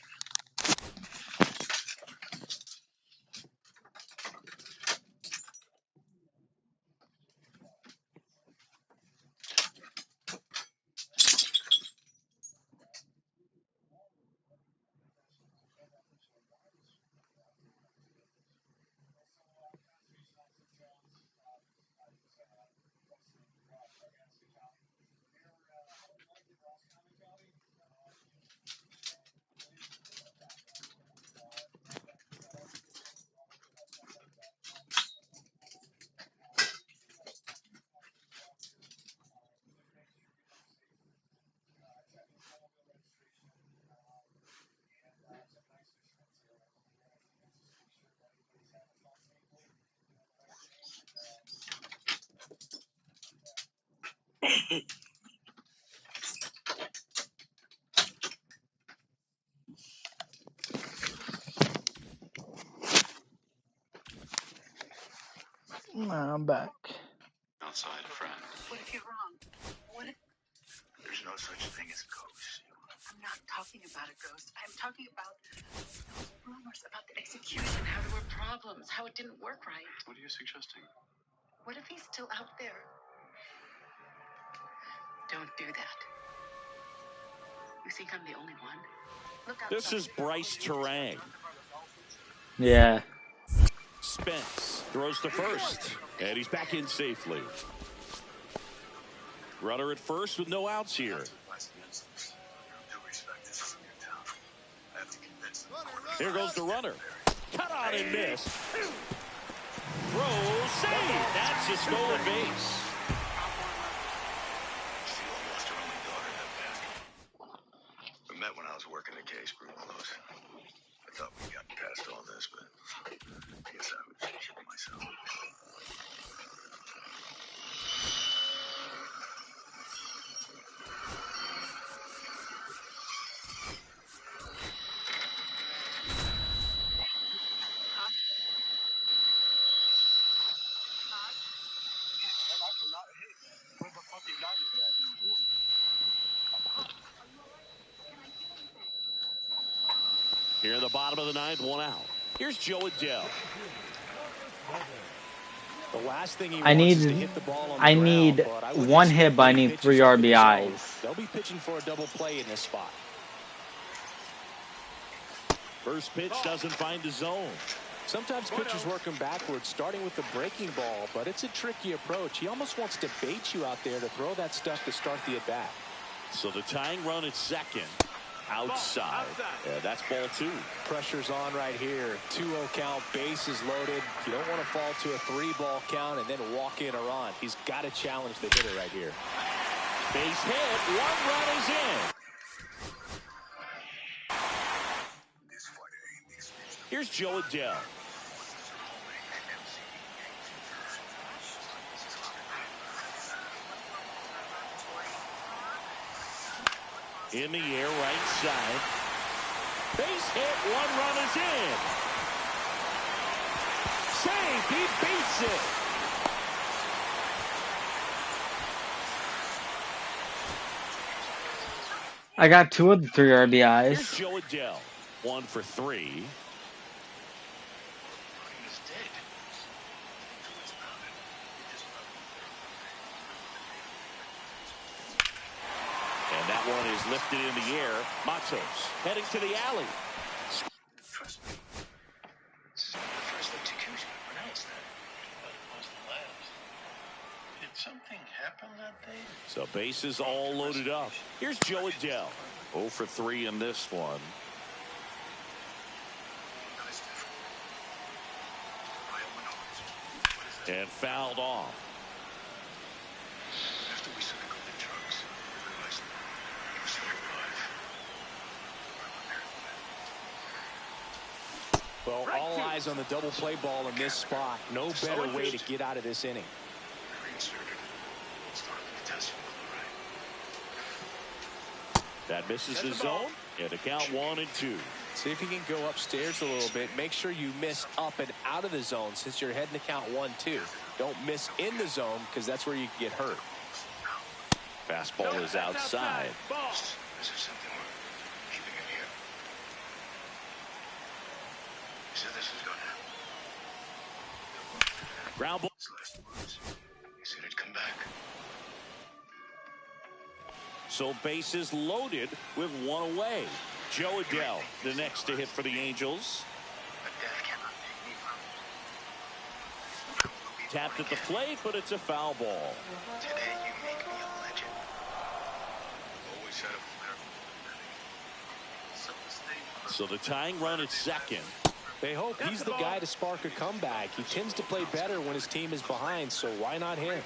I'm back. outside, a friend. What if you're wrong? What if There's no such thing as ghosts. I'm not talking about a ghost. I'm talking about those rumors about the execution, how there were problems, how it didn't work right. What are you suggesting? What if he's still out there? Don't do that. You think I'm the only one? Look outside. This is Bryce Terang. Yeah. Spence throws to first, and he's back in safely. Runner at first with no outs here. Here goes the runner. Cut on and miss. Throw, save. That's a stolen base. We met when I was working the case, grew close. I thought we got past all this, but I guess I was kidding myself. Here in the bottom of the ninth, one out. Here's Joe Adell. The last thing he I wants need is to hit the ball on the I ground, need but I would one just hit, but I look need pitches 3 up in the zone. RBIs. They'll be pitching for a double play in this spot. First pitch doesn't find the zone. Sometimes pitchers work him backwards, starting with the breaking ball, but it's a tricky approach. He almost wants to bait you out there to throw that stuff to start the at-bat. So the tying run at second. Outside. Yeah, that's ball 2. Pressure's on right here. 2-0 count, bases loaded. You don't want to fall to a 3-ball count and then walk in a run. He's got to challenge the hitter right here. Base hit. 1 run is in. Here's Joe Adell. In the air, right side. Base hit. 1 run is in. Save. He beats it. I got 2 of the 3 Here's RBIs. Joe Adell. 1 for 3. And that one is lifted in the air. Matos heading to the alley. Trust me. This is not the first execution. Pronounce that. But it was the last. Did something happen that day? So bases all loaded up. Here's Joe Adell. 0 for 3 in this one. And fouled off. After we started going to drugs, I realized he was still alive. Well, all eyes on the double play ball in this spot. No better way to get out of this inning. That misses the zone. And the count 1 and 2. See if you can go upstairs a little bit. Make sure you miss up and out of the zone since you're heading to count 1-2. Don't miss in the zone because that's where you can get hurt. Fastball is outside. This is something we're keeping in here. He said this was going to happen. Ground ball. His last words. He said he'd come back. So bases loaded with 1 away. Joe Adell, the next to hit for the Angels. Tapped at the plate, but it's a foul ball. Today you make me a legend. Always had a So the tying run at second. They hope he's the guy to spark a comeback. He tends to play better when his team is behind, so why not him?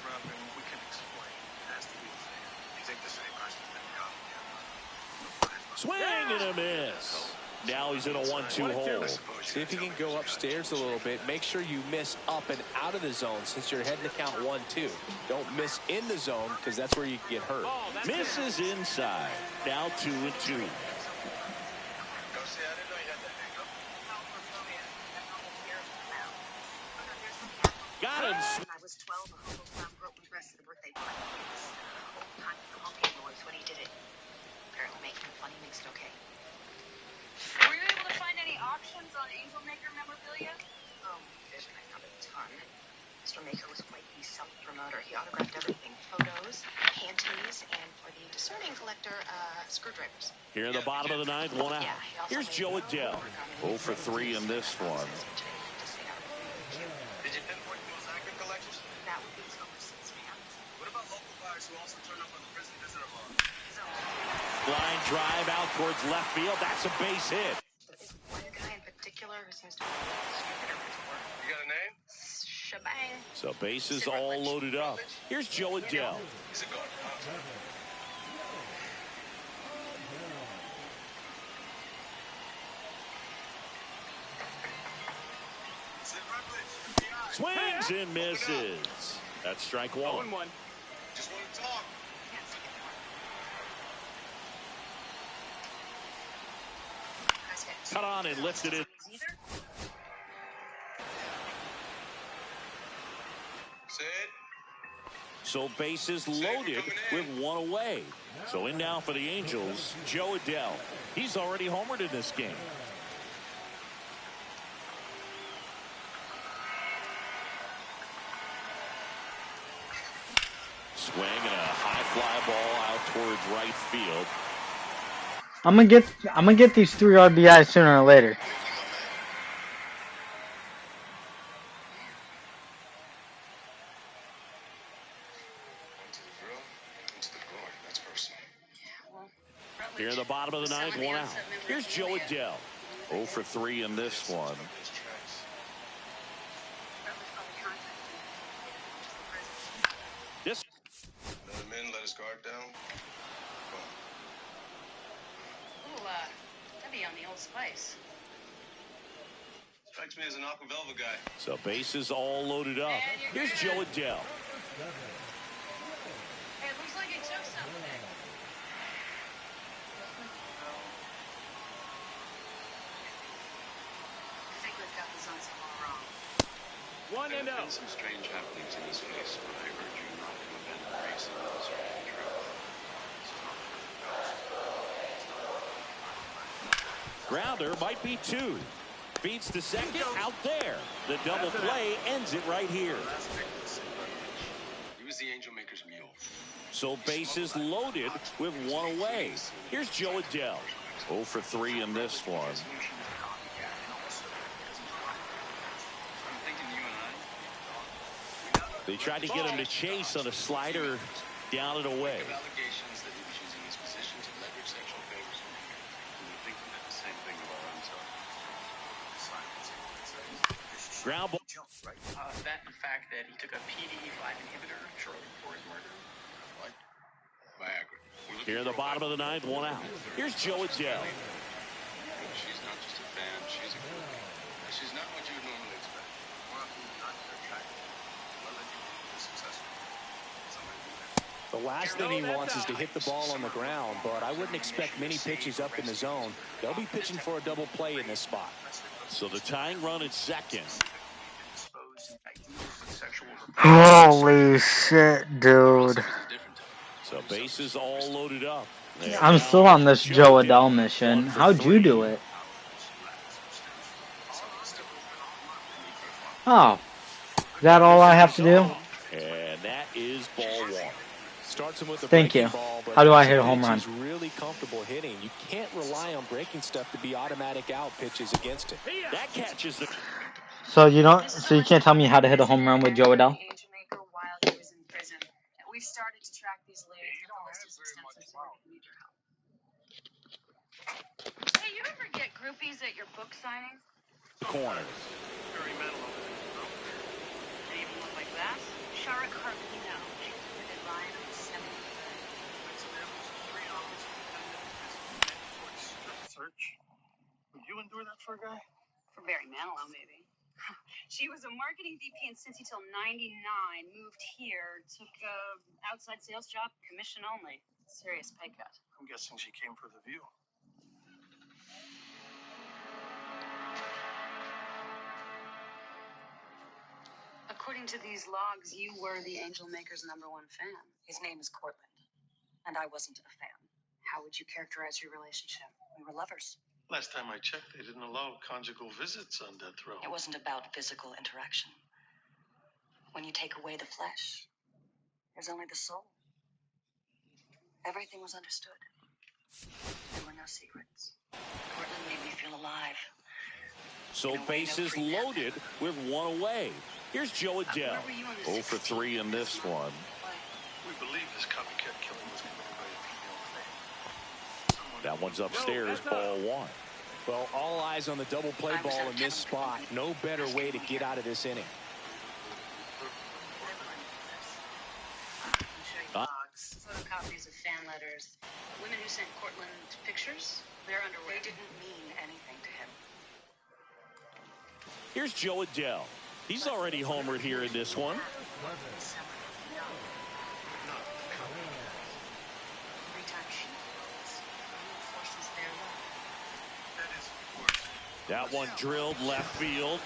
Swing and a miss. Now he's in a 1-2 hole. See if you can go upstairs a little bit. Make sure you miss up and out of the zone since you're heading to count 1-2. Don't miss in the zone because that's where you can get hurt. Misses inside. Now 2-2. Got him When I was 12, a hobo found broke with rest at a birthday party. Old-time honking noise when he did it. Apparently making it funny makes it okay. Were you able to find any auctions on Angel Maker memorabilia? Oh, Vision, I found a ton. Mr. Maker was quite the self-promoter. He autographed everything. Photos, panties, and for the discerning collector, screwdrivers. Here in the bottom of the ninth, one out. Yeah, Here's Joe Adele. 0 for 3 in this one. Did you pinpoint the most accurate collectors? That would be his overseas fans. What about local buyers who also turn up on the prison visitor log? Line drive out towards left field. That's a base hit. There is one guy in particular who seems to be stupider before. You got a name? Shebang. So bases all loaded up. Here's Joe Adele. Is it good? Swings and misses. That's strike one. 0-1. Just want to talk. Cut on and lifted it. So bases loaded with one away. So in now for the Angels, Joe Adele. He's already homered in this game. Swing and a high fly ball out towards right field. I'm gonna get these 3 RBIs sooner or later. Here in the bottom of the ninth, one out. Here's Joe Adele. 0 for 3 in this one. This. Let him in, let his guard down. Ooh, heavy on the Old Spice. Strikes me as an Aquavelva guy. So bases all loaded up. Here's Joe Adele. Hey, it looks like he took something. I think we've got this on somewhere wrong. 1-0. There have been some strange happenings in this case, but I urge you not to abandon racing in the search for truth. Grounder might be 2. Feeds to second, out there. The double play ends it right here. He was the Angel Maker's mule. So bases loaded with one away. Here's Joe Adele. 0 for 3 in this one. They tried to get him to chase on a slider down and away. Allegations that he was using his position to leverage sexual favors. We think we did the same thing to our own son. Ground ball. That and the fact that he took a PDE5 inhibitor shortly before his murder. What? Viagra. Here in the bottom of the ninth, one out. Here's Joe Adele. She's not just a fan, she's a groupie. She's not what you would normally expect. The last thing he wants is to hit the ball on the ground, but I wouldn't expect many pitches up in the zone. They'll be pitching for a double play in this spot. So the tying run at second. Holy shit, dude. So bases all loaded up. I'm still on this Joe Adele mission. How'd you do it? Oh. Is that all I have to do? And that is ball one. Starts him with a Thank you. ball, but How do I hit a home run? he's really comfortable hitting. You can't rely on breaking stuff to be automatic out pitches against him. That catches the. So you can't tell me how to hit a home run with Joe Adele? While he was in prison. We've started to track these leads. The list is extensive, so we need your help. Hey, you ever get groupies at your book signings? Corner. Very mental. They even look like that? Shara Carpino. She's a vivid line of 70. Search. Would you endure that for a guy? For Barry Manilow, maybe. She was a marketing VP in Cincy till '99. Moved here, took a outside sales job, commission only. Serious pay cut. I'm guessing she came for the view. According to these logs, you were the Angel Maker's #1 fan. His name is Cortland, and I wasn't a fan. How would you characterize your relationship? We were lovers. Last time I checked, they didn't allow conjugal visits on death row. It wasn't about physical interaction. When you take away the flesh, there's only the soul. Everything was understood. There were no secrets. Cortland made me feel alive. So bases loaded with one away. Here's Joe Adele. 0 for 3 in this one. We believe this copycat killing was committed by a female fan. That one's upstairs, ball 1. Well, all eyes on the double play ball in this spot. No better way to get out of this inning. Photocopies of fan letters. Women who sent Cortland pictures, their underwear. They didn't mean anything to him. Here's Joe Adele. He's already homered here in this one. Every time she calls, reinforces their love. That is, of course. That one drilled left field.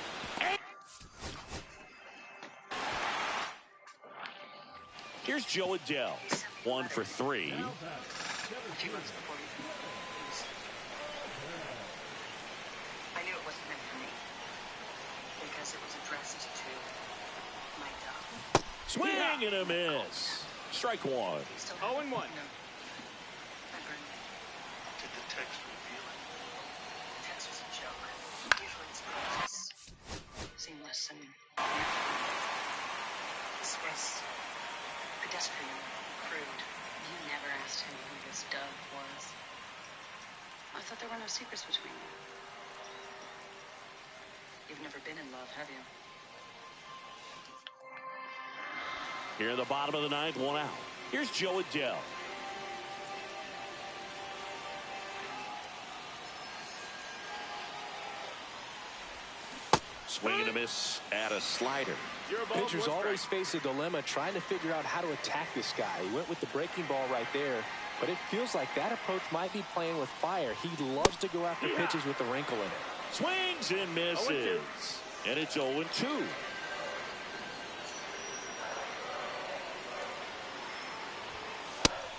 Here's Joe Adele. 1 for 3. A few months before he I knew it wasn't meant for me. Because it was addressed to my dog. Swing and a miss. Strike 1. 0-1. Did the text reveal it? The text was a joke. Usually it's gorgeous, seamless, and this was pedestrian, crude. You never asked him who this dove was. I thought there were no secrets between you. You've never been in love, have you? Here in the bottom of the 9th, 1 out. Here's Joe Adele. Swing and a miss at a slider. Pitchers always face a dilemma trying to figure out how to attack this guy. He went with the breaking ball right there, but it feels like that approach might be playing with fire. He loves to go after pitches with the wrinkle in it. Swings and misses. And it's 0-2.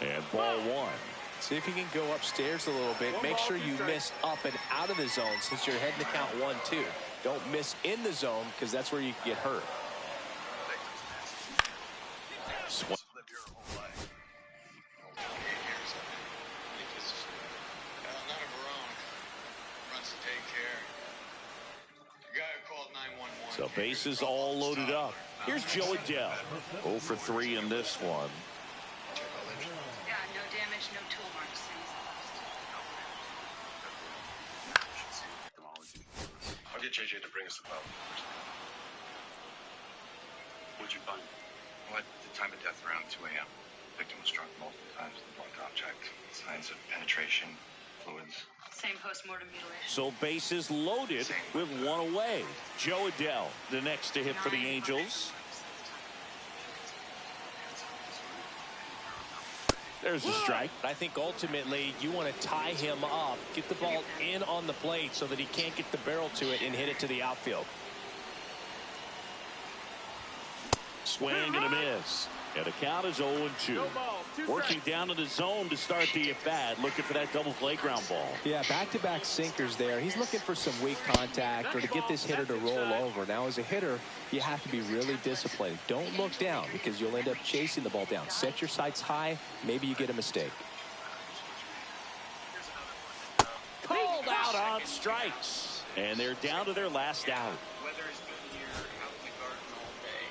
And ball 1. See if you can go upstairs a little bit. Make sure you miss up and out of the zone since you're heading to count 1-2. Don't miss in the zone because that's where you can get hurt. Swing. Live your whole life. 8 years of it. Because none of her own runs the daycare. The guy who called 911. So bases all loaded up. Here's Joe Adele. 0 for 3 in this one. Yeah, no damage, no tool marks. I'll get JJ to bring us the problem. What'd you find? Well, at the time of death around 2 a.m. Victim was struck multiple times with a blunt object. Signs of penetration, fluids. Same post-mortem mutilation. So bases loaded with 1 away. Joe Adele, the next to hit for the Angels. There's a strike. I think ultimately you want to tie him up, get the ball in on the plate so that he can't get the barrel to it and hit it to the outfield. Swing and a miss. And the count is 0-2. Working down in the zone to start the at-bat, looking for that double play ground ball. Yeah, back-to-back sinkers there. He's looking for some weak contact or to get this hitter to roll over. Now, as a hitter, you have to be really disciplined. Don't look down because you'll end up chasing the ball down. Set your sights high. Maybe you get a mistake. Called out on strikes. And they're down to their last out. Weather has been here out in the garden all day.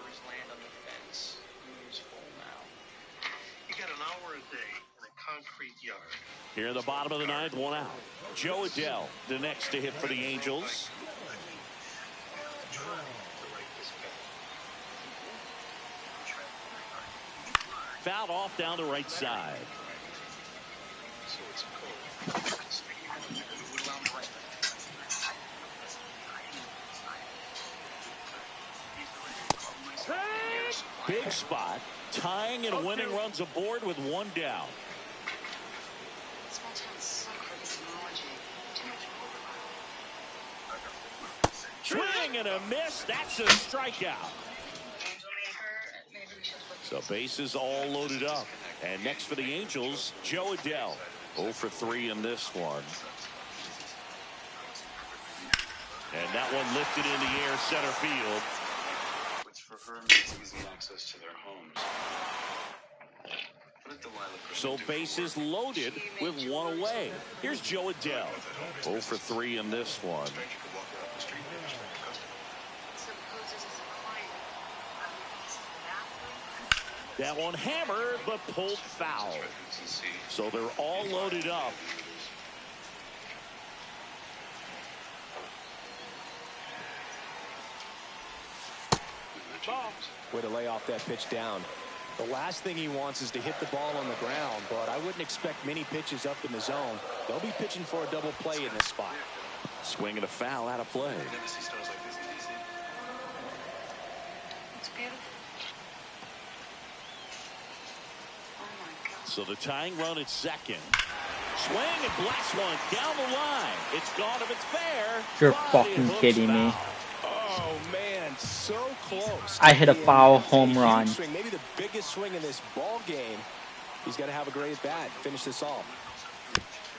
Birds land on the fence. Moon's full now. You got an hour a day in a concrete yard. Here in the bottom of the 9th, 1 out. Joe Adele, the next to hit for the Angels. Fouled off down the right side. Big spot, tying and winning runs aboard with 1 down. Small town suck for technology. Too much overlap. Swing and a miss. That's a strikeout. So bases all loaded up. And next for the Angels, Jo Adell. 0 for 3 in this one. And that one lifted in the air center field. Which for her means easy access to their homes. So bases loaded with one away. Here's Jo Adell. 0 for 3 in this one. That one hammered, but pulled foul. So they're all loaded up. Way to lay off that pitch down. The last thing he wants is to hit the ball on the ground, but I wouldn't expect many pitches up in the zone. They'll be pitching for a double play in this spot. Swing and a foul out of play. It's beautiful. So the tying run at second. Swing and blasts one down the line. It's gone if it's fair. You're fucking kidding me. Oh man, so close. I hit a foul home run. Maybe the biggest swing in this ball game. He's got to have a great at bat. Finish this off.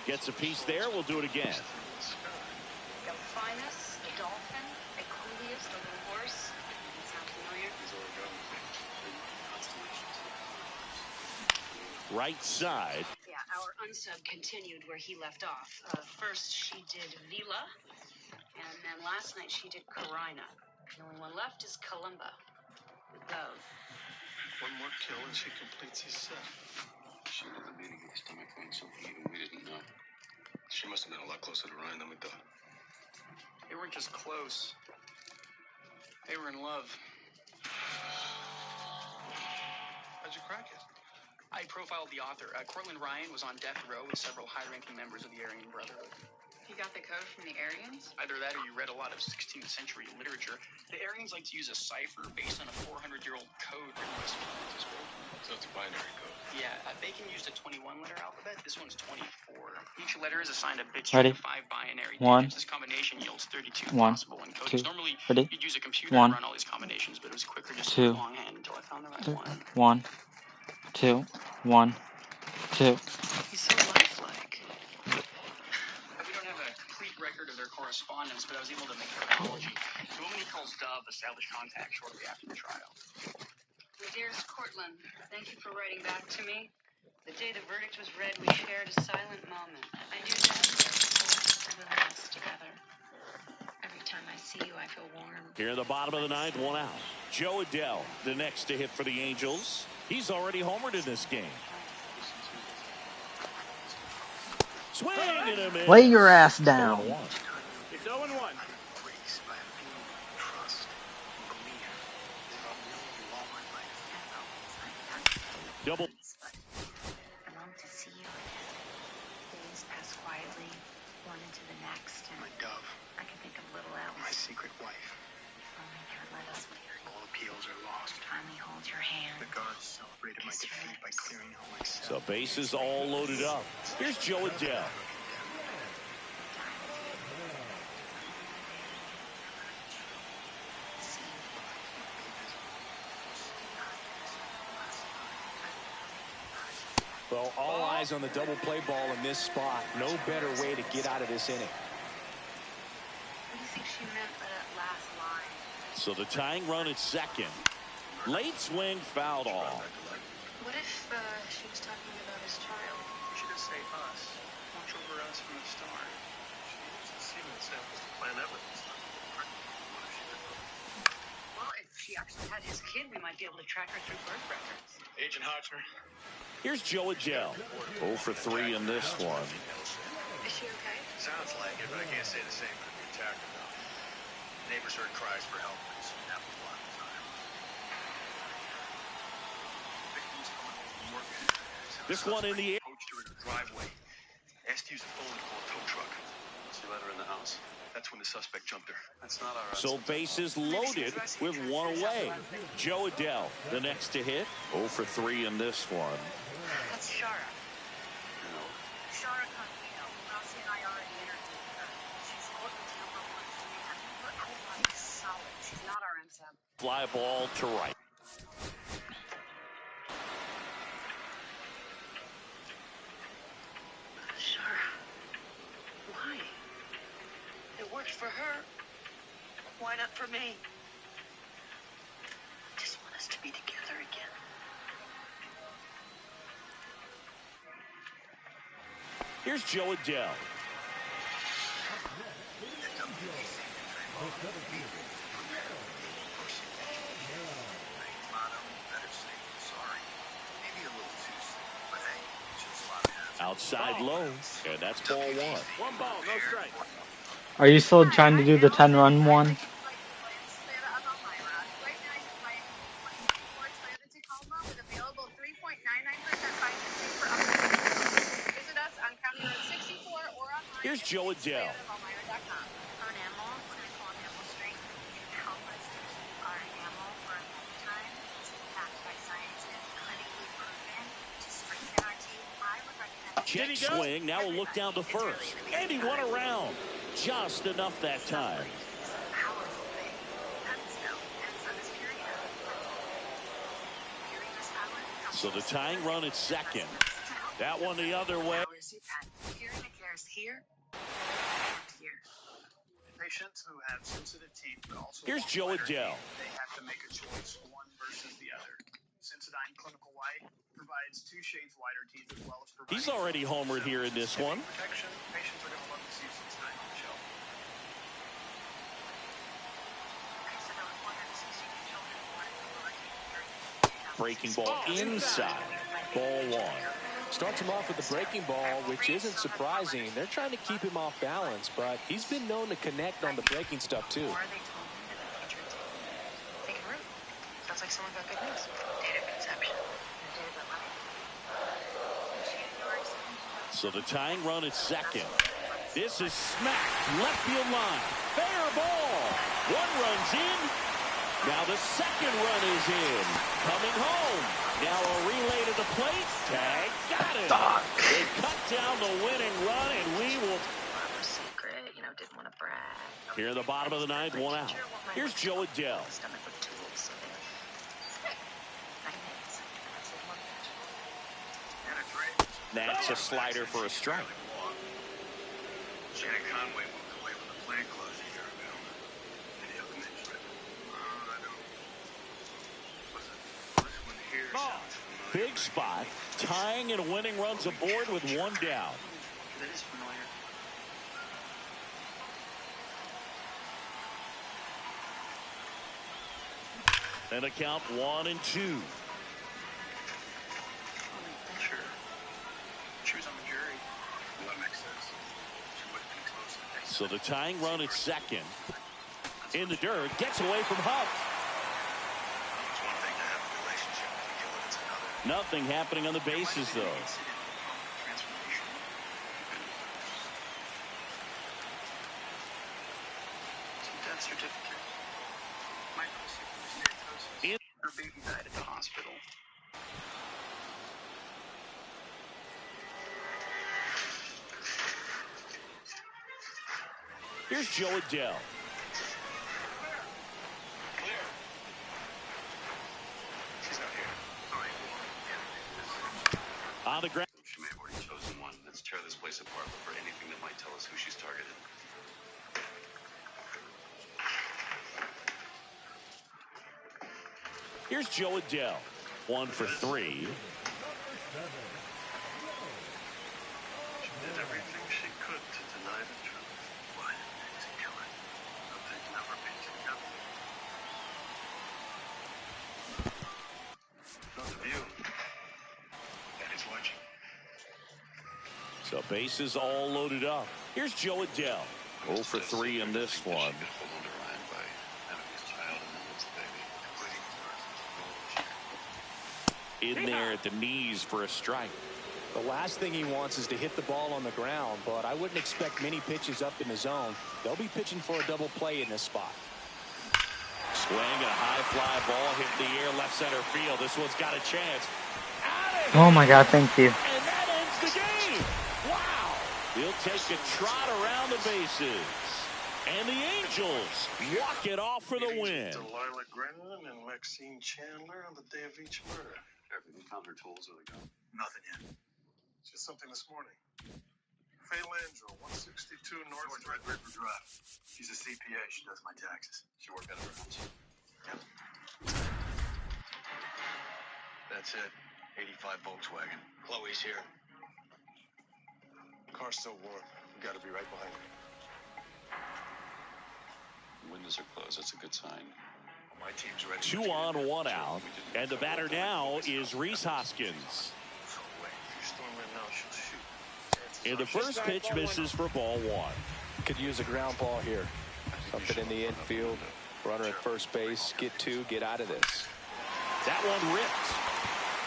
Gets a piece there. We'll do it again. Delphinus, dolphin, Equuleus, the little horse. Sound familiar? Right side. Yeah, our unsub continued where he left off. First, she did Vila, and then last night she did Carina. The only one left is Columba. Dove. One more kill and she completes his set. She knew the meaning of the stomach vein, something even we didn't know. She must have been a lot closer to Ryan than we thought. They weren't just close. They were in love. How'd you crack it? I profiled the author. Cortland Ryan was on death row with several high-ranking members of the Aryan Brotherhood. You got the code from the Aryans? Either that or you read a lot of 16th century literature. The Aryans like to use a cipher based on a 400-year-old code written by Socrates. So it's a binary code. Yeah, Bacon used a 21-letter alphabet. This one's 24. Each letter is assigned a bit Ready? string of 5 binary One. digits. This combination yields 32 One, possible encodings. two, Normally, ready? you'd use a computer One, to run all these combinations, but it was quicker just two, to longhand until I found the right one. 1, 2, 1, 2. He's so lifelike. We don't have a complete record of their correspondence, but I was able to make an apology. The woman he calls Dove established contact shortly after the trial. My dearest Cortland, thank you for writing back to me. The day the verdict was read, we shared a silent moment. I knew then we were lost together. Every time I see you, I feel warm. Here in the bottom of the ninth, one out. Jo Adell, the next to hit for the Angels. He's already homered in this game. Swing and a miss. Lay your ass down. It's 0-1. Double. I long to see you again. Days pass quietly, one into the next, and My dove, I can think of little else. my secret wife. If only you would let us marry. All appeals are lost. Finally hold your hand. The guards celebrated my defeat by clearing out my So cell. bases all loaded up. Here's Jo Adell. Well, all eyes on the double play ball in this spot. No better way to get out of this inning. What do you think she meant by that last line? So the tying run at second. Late swing fouled off. What if she was talking about his child? She did say us. Watch over us from the start. She used semen samples to plan evidence. Well, if she actually had his kid, we might be able to track her through birth records. Agent Hotchner. Here's Jo Adell. 0 for 3 in this one. Is she okay? Sounds like it, but I can't say the same for the attacker, though. Neighbors heard cries for help, and soon that was a lot of time. Victims coming home from work. This one in the air. Approached her in her driveway. Asked to use a phone to call a tow truck. She let her in the house. That's when the suspect jumped her. That's not our So bases loaded with one away. Jo Adell, the next to hit. 0 for 3 in this one. That's Shara. Shara Confino. Rossi and I already interviewed her. She's Cortland's #1 fan. Her alibi is solid. She's not our MSAB. Fly ball to right. Why not for me? I just want us to be together again. Here's Joe Adele. Outside low, and that's ball one. One ball, no strike. Are you still trying to do the 10-run one? Here's Joe Adele. Earn Ammo, clinical and ammo strength, can help us to keep our ammo for a long time. It's backed by science and clinically proven to strengthen our teeth. I would recommend. Check swing. Now we'll look down to first. And he won around. Just enough that time. So the tying run at second. That one the other way. Patients who have sensitive teeth but also Here's Joe Adele. They have to make a choice, one versus the other. Sensodyne Clinical White provides 2 shades whiter teeth as well as providing. He's already homered here in this one. Protection. Patients are going to love to see Sensodyne on the shelf. Breaking ball inside. Ball one. Starts him off with the breaking ball, which isn't surprising. They're trying to keep him off balance, but he's been known to connect on the breaking stuff, too. Sounds like someone got good news. Data conception. So the tying run at second. This is smacked left field line. Fair ball. One run's in. Now the second run is in. Coming home. Now a relay to the plate. Tag. Got it. They cut down the winning run, and we will. Secret, didn't want to brag. Here in the bottom of the ninth, one out. Here's Joe Adele. That's a slider for a strike. Shannon Conway moved away from the plant closed a year ago. Any other names written? I don't. This one here sounds familiar. Big spot. Tying and winning runs aboard with one down. That is familiar. And a count 1-2. Sure. She was on the jury. Well, that makes sense. She wouldn't be close to that. So the tying run at second. In the dirt. Gets away from Huff. It's one thing to have a relationship with a killer. It's another. Nothing happening on the bases, though. Death certificate. In Her baby died at the hospital. Here's Joe Adele. She's not here. All right. On the ground. She may have already chosen one. Let's tear this place apart. Look for anything that might tell us who she's targeted. Here's Joe Adele. 1 for 3. She did everything she could to deny the truth. Why did Nancy kill her? Nothing never be together. Not the view. Daddy's watching. So bases all loaded up. Here's Joe Adele. 0 for 3 in this one. In there at the knees for a strike. The last thing he wants is to hit the ball on the ground, but I wouldn't expect many pitches up in the zone. They'll be pitching for a double play in this spot. Swing and a high fly ball hit the air left center field. This one's got a chance. Oh my God, thank you. And that ends the game. Wow. He'll take a trot around the bases. And the Angels walk it off for the win. Delilah Grennan and Maxine Chandler on the day of each murder. Everything found her tools or the gun? Nothing yet. Just something this morning. Landro, 162 North Red River Drive. She's a CPA. She does my taxes. She worked out of her house. That's it. 85 Volkswagen. Chloe's here. Car's still warm. We gotta be right behind her. Windows are closed. That's a good sign. My team's ready. 2 on, 1 out. And the batter now is Rhys Hoskins. And the first pitch misses for ball 1. Could use a ground ball here. Something in the infield. Runner at first base. Get 2. Get out of this. That one ripped.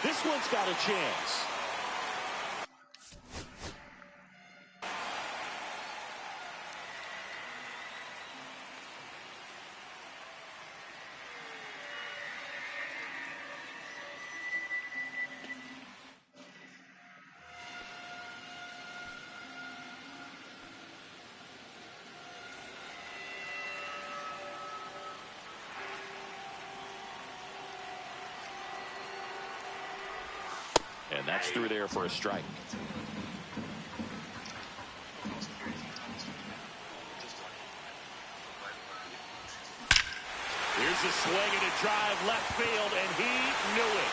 This one's got a chance. And that's through there for a strike. Here's a swing and a drive left field, and he knew it.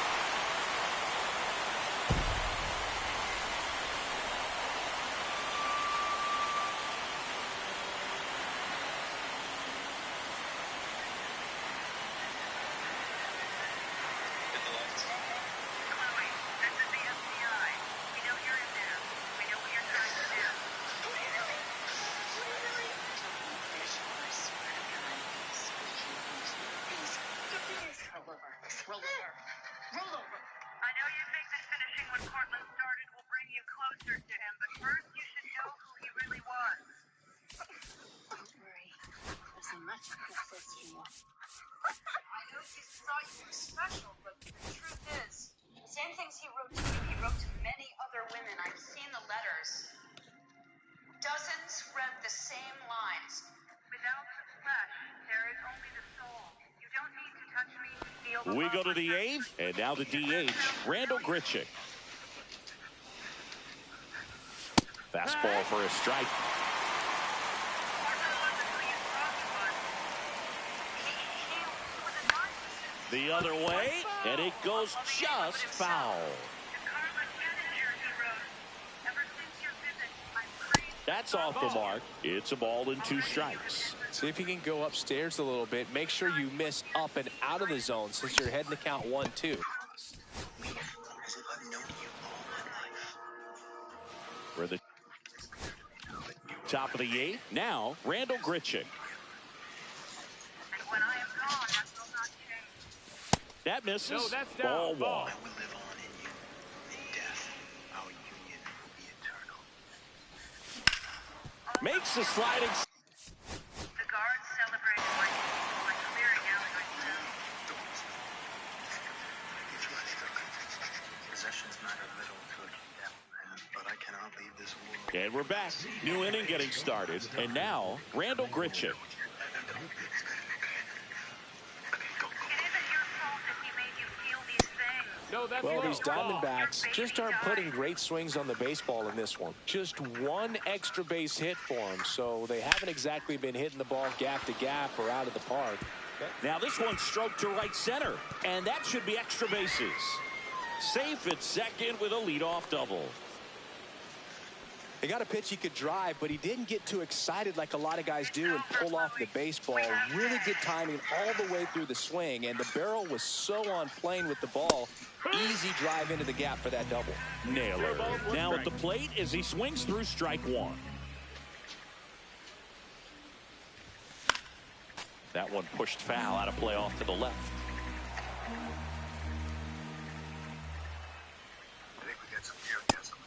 We go to the 8th, and now the DH, Randal Grichuk. Fastball for a strike. The other way, and it goes just foul. That's off the mark. It's a ball and 2 strikes. See if you can go upstairs a little bit. Make sure you miss up and out of the zone since you're heading to count 1-2. For the top of the 8th, now Randal Grichuk. That misses. No, that's ball down. 1. Makes the sliding. The guards celebrated by clearing out my cell. Possessions matter little to a condemned man, but I cannot leave this world. And we're back. New inning getting started. And now, Randal Grichuk. Well, these Diamondbacks just aren't putting great swings on the baseball in this one. Just one extra base hit for them, so they haven't exactly been hitting the ball gap to gap or out of the park. Now this one stroked to right center, and that should be extra bases. Safe at second with a leadoff double. They got a pitch he could drive, but he didn't get too excited like a lot of guys do and pull off the baseball. Really good timing all the way through the swing, and the barrel was so on plane with the ball. Easy drive into the gap for that double. Naylor now at the plate as he swings through strike 1. That one pushed foul out of play off to the left.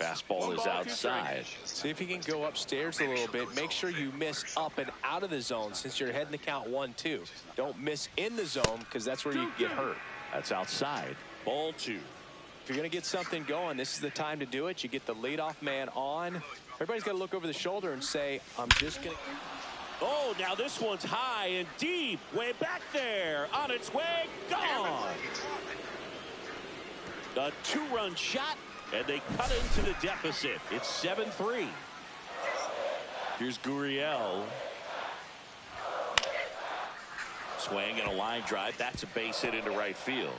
Fastball is outside. See if you can go upstairs a little bit. Make sure you miss up and out of the zone since you're heading to count 1-2. Don't miss in the zone because that's where you get hurt. That's outside. Ball 2. If you're going to get something going, this is the time to do it. You get the leadoff man on. Everybody's got to look over the shoulder and say, I'm just going to... Oh, now this one's high and deep. Way back there. On its way. Gone. A 2-run shot. And they cut into the deficit. It's 7-3. Here's Gurriel. Swing and a line drive. That's a base hit into right field.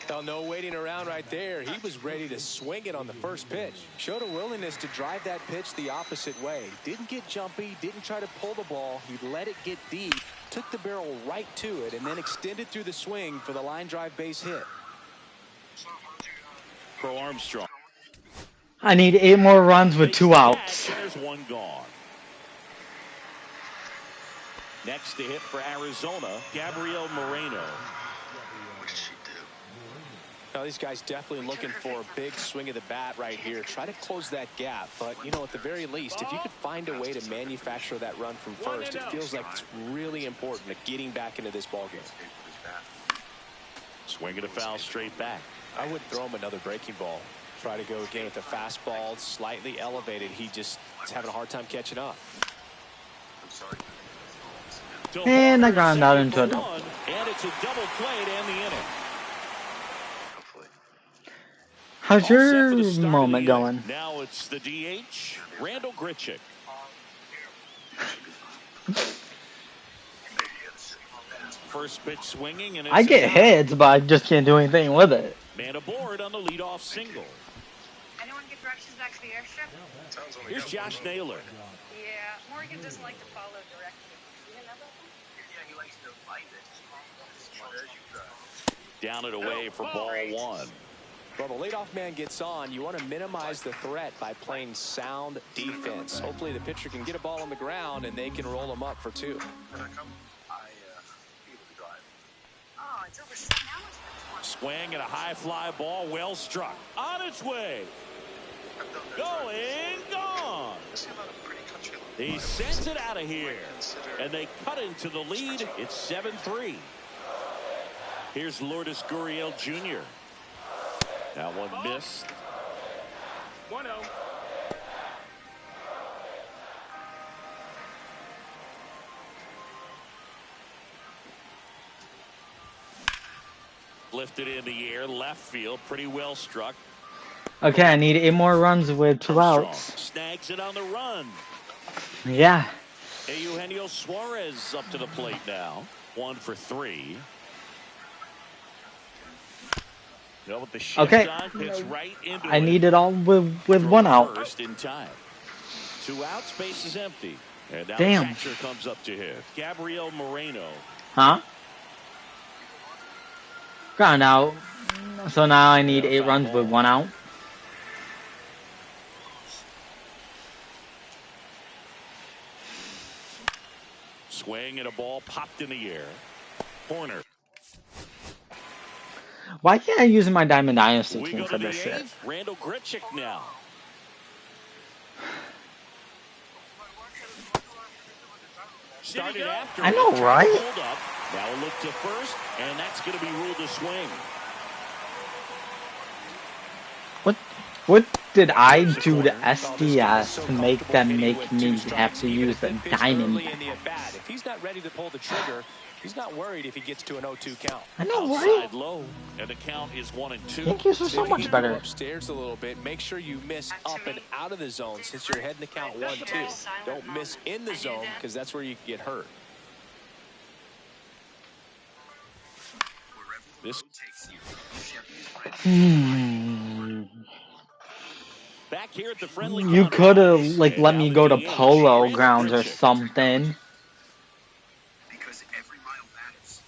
Well, no waiting around right there. He was ready to swing it on the first pitch. Showed a willingness to drive that pitch the opposite way. Didn't get jumpy, didn't try to pull the ball. He let it get deep, took the barrel right to it, and then extended through the swing for the line drive base hit. Pro Armstrong. I need 8 more runs with 2 outs. There's 1 gone. Next to hit for Arizona, Gabriel Moreno. What did she do? Now, these guys definitely looking for a big swing of the bat right here. Try to close that gap. But, you know, at the very least, if you could find a way to manufacture that run from first, it feels like it's really important at getting back into this ballgame. Swing and a foul straight back. I wouldn't throw him another breaking ball. Try to go again with the fastball, slightly elevated. He just is having a hard time catching up. I'm sorry. And I ground out into a double. And it's a double play to end the inning. How's your moment going? Now it's the DH, Randall Grichuk. First pitch swinging, and I get hits, but I just can't do anything with it. Man aboard on the leadoff single. Anyone get directions back to the airstrip? Here's Josh Naylor. Yeah, Morgan doesn't like to follow directions. You didn't know about that? Yeah, he likes to fight it. Down and away for ball 1. Well, the leadoff man gets on. You want to minimize the threat by playing sound defense. Hopefully the pitcher can get a ball on the ground and they can roll him up for 2. Can I come? Oh, it's over 7 hours. Swing and a high fly ball, well struck. On its way. Going, gone. He sends it out of here. And they cut into the lead. It's 7-3. Here's Lourdes Gurriel Jr. That one missed. 1-0. Lifted in the air, left field, pretty well struck. Okay, I need 8 more runs with 2 outs. Snags it on the run. Yeah. Eugenio Suarez up to the plate now. 1 for 3. With the shift Okay. on, hits right into I need it all with 1 out. First in time. 2 outs, base is empty. And now Damn. the catcher comes up to hit. Gabriel Moreno. Huh? Ground out. So now I need 8 runs with 1 out. Swing and a ball popped in the air. Corner. Why can't I use my Diamond Dynasty We team go for to the this shit? 8th. Randall Grichuk now. Started after. I know, right? Hold up. Now a look to first, and that's going to be ruled a swing. What did I do to SDS to make them make me have to use the Diamond? If he's not ready to pull the trigger, he's not worried if he gets to an 0-2 count. I know, Outside right? low, and the count is 1-2. Yankees are so If much you better. go upstairs a little bit, make sure you miss up and out of the zone since you're heading to count 1-2. Don't miss in the zone because that's where you can get hurt. This back here at the friendly. You could have like let me go to Polo Grounds or something. Because every mile matters.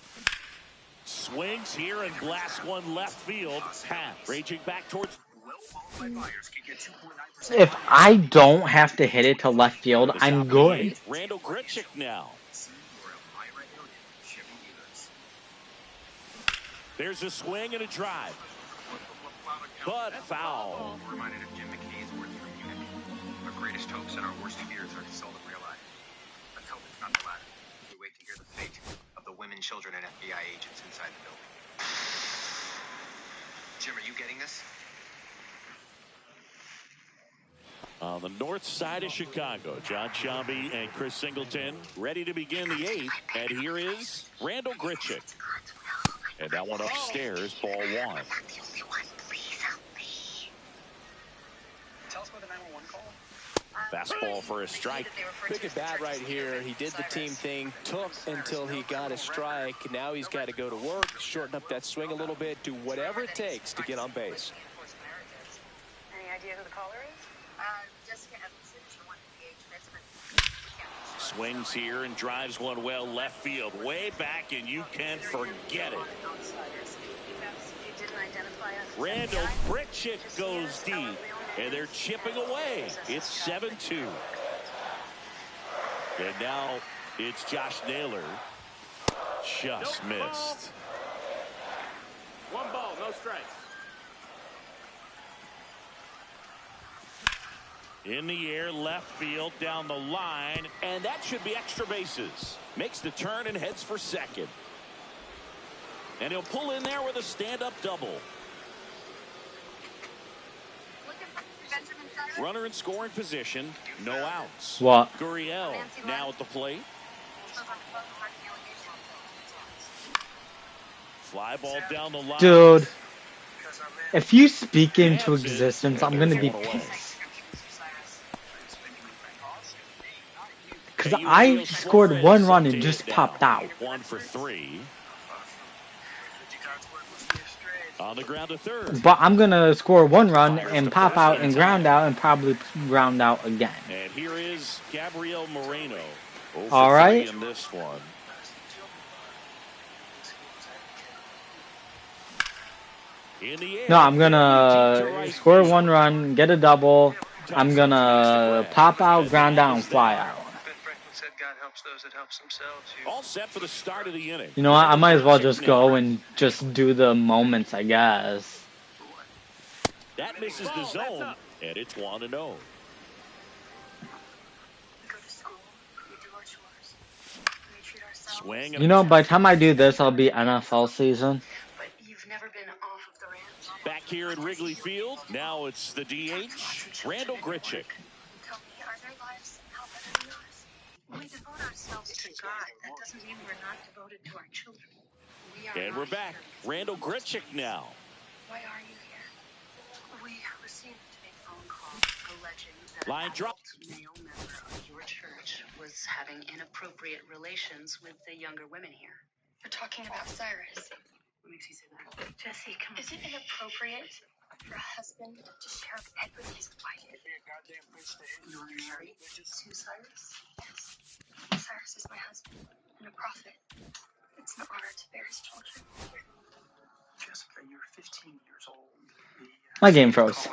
Swings here and blasts one left field. Pat raging back towards. Well-qualified buyers can get 2.9%. If I don't have to hit it to left field, I'm good. Randall Grichuk now. There's a swing and a drive. But foul. Reminded of Jim McKay's words from Munich. Our greatest hopes and our worst fears are seldom realized. Let's hope it's not the latter. We wait to hear the fate of the women, children, and FBI agents inside the building. Jim, are you getting this? On the north side of Chicago, John Sciambi and Chris Singleton ready to begin the 8th. And here is Randall Grichuk. And that one upstairs, ball 1. Fastball for a strike. Big at bat right here. He did the team thing, took until he got a strike. Now he's got to go to work, shorten up that swing a little bit, do whatever it takes to get on base. Any idea who the caller is? Jessica Evanson, she won the PH. That's been Swings here and drives one well left field. Way back, and you can forget it. Randall Grichuk goes deep, and they're chipping away. It's 7-2. And now it's Josh Naylor. Just missed. One ball, no strikes. In the air, left field, down the line, and that should be extra bases. Makes the turn and heads for second. And he'll pull in there with a stand-up double. Runner in scoring position, no outs. What? Gurriel now at the plate. Fly ball down the line. Dude, if you speak into existence, I'm gonna be pissed. Because I scored one run and just popped out. 1 for 3. On the ground to third. But I'm gonna score one run and pop out and ground out and probably ground out again. And here is Gabriel Moreno. All right. In this one. In the air, No, I'm gonna score one run, get a double. I'm gonna pop out, ground out, and fly out. All set for the start of the inning. You know what? I might as well just go and just do the moments, I guess. That misses the zone, and it's 1-0. Swing. You know, by the time I do this, I'll be NFL season. But you've never been off of the ranch. Back here at Wrigley Field, now it's the DH, Randall Grichuk. Tell me, are their lives somehow better than yours? We devote ourselves to God. That doesn't mean we're not devoted to our children. And we're back. Randall Grichuk now. Why are you here? We received a phone call alleging that Line drop. A male member of your church was having inappropriate relations with the younger women here. You're talking about Cyrus. What makes you say that? Jesse, come on. Is it inappropriate for a husband to share a bed with his wife? You're married to Cyrus? Yes. Cyrus is my husband and a prophet. It's an honor to bear his children. Jessica, you're 15 years old. My game froze.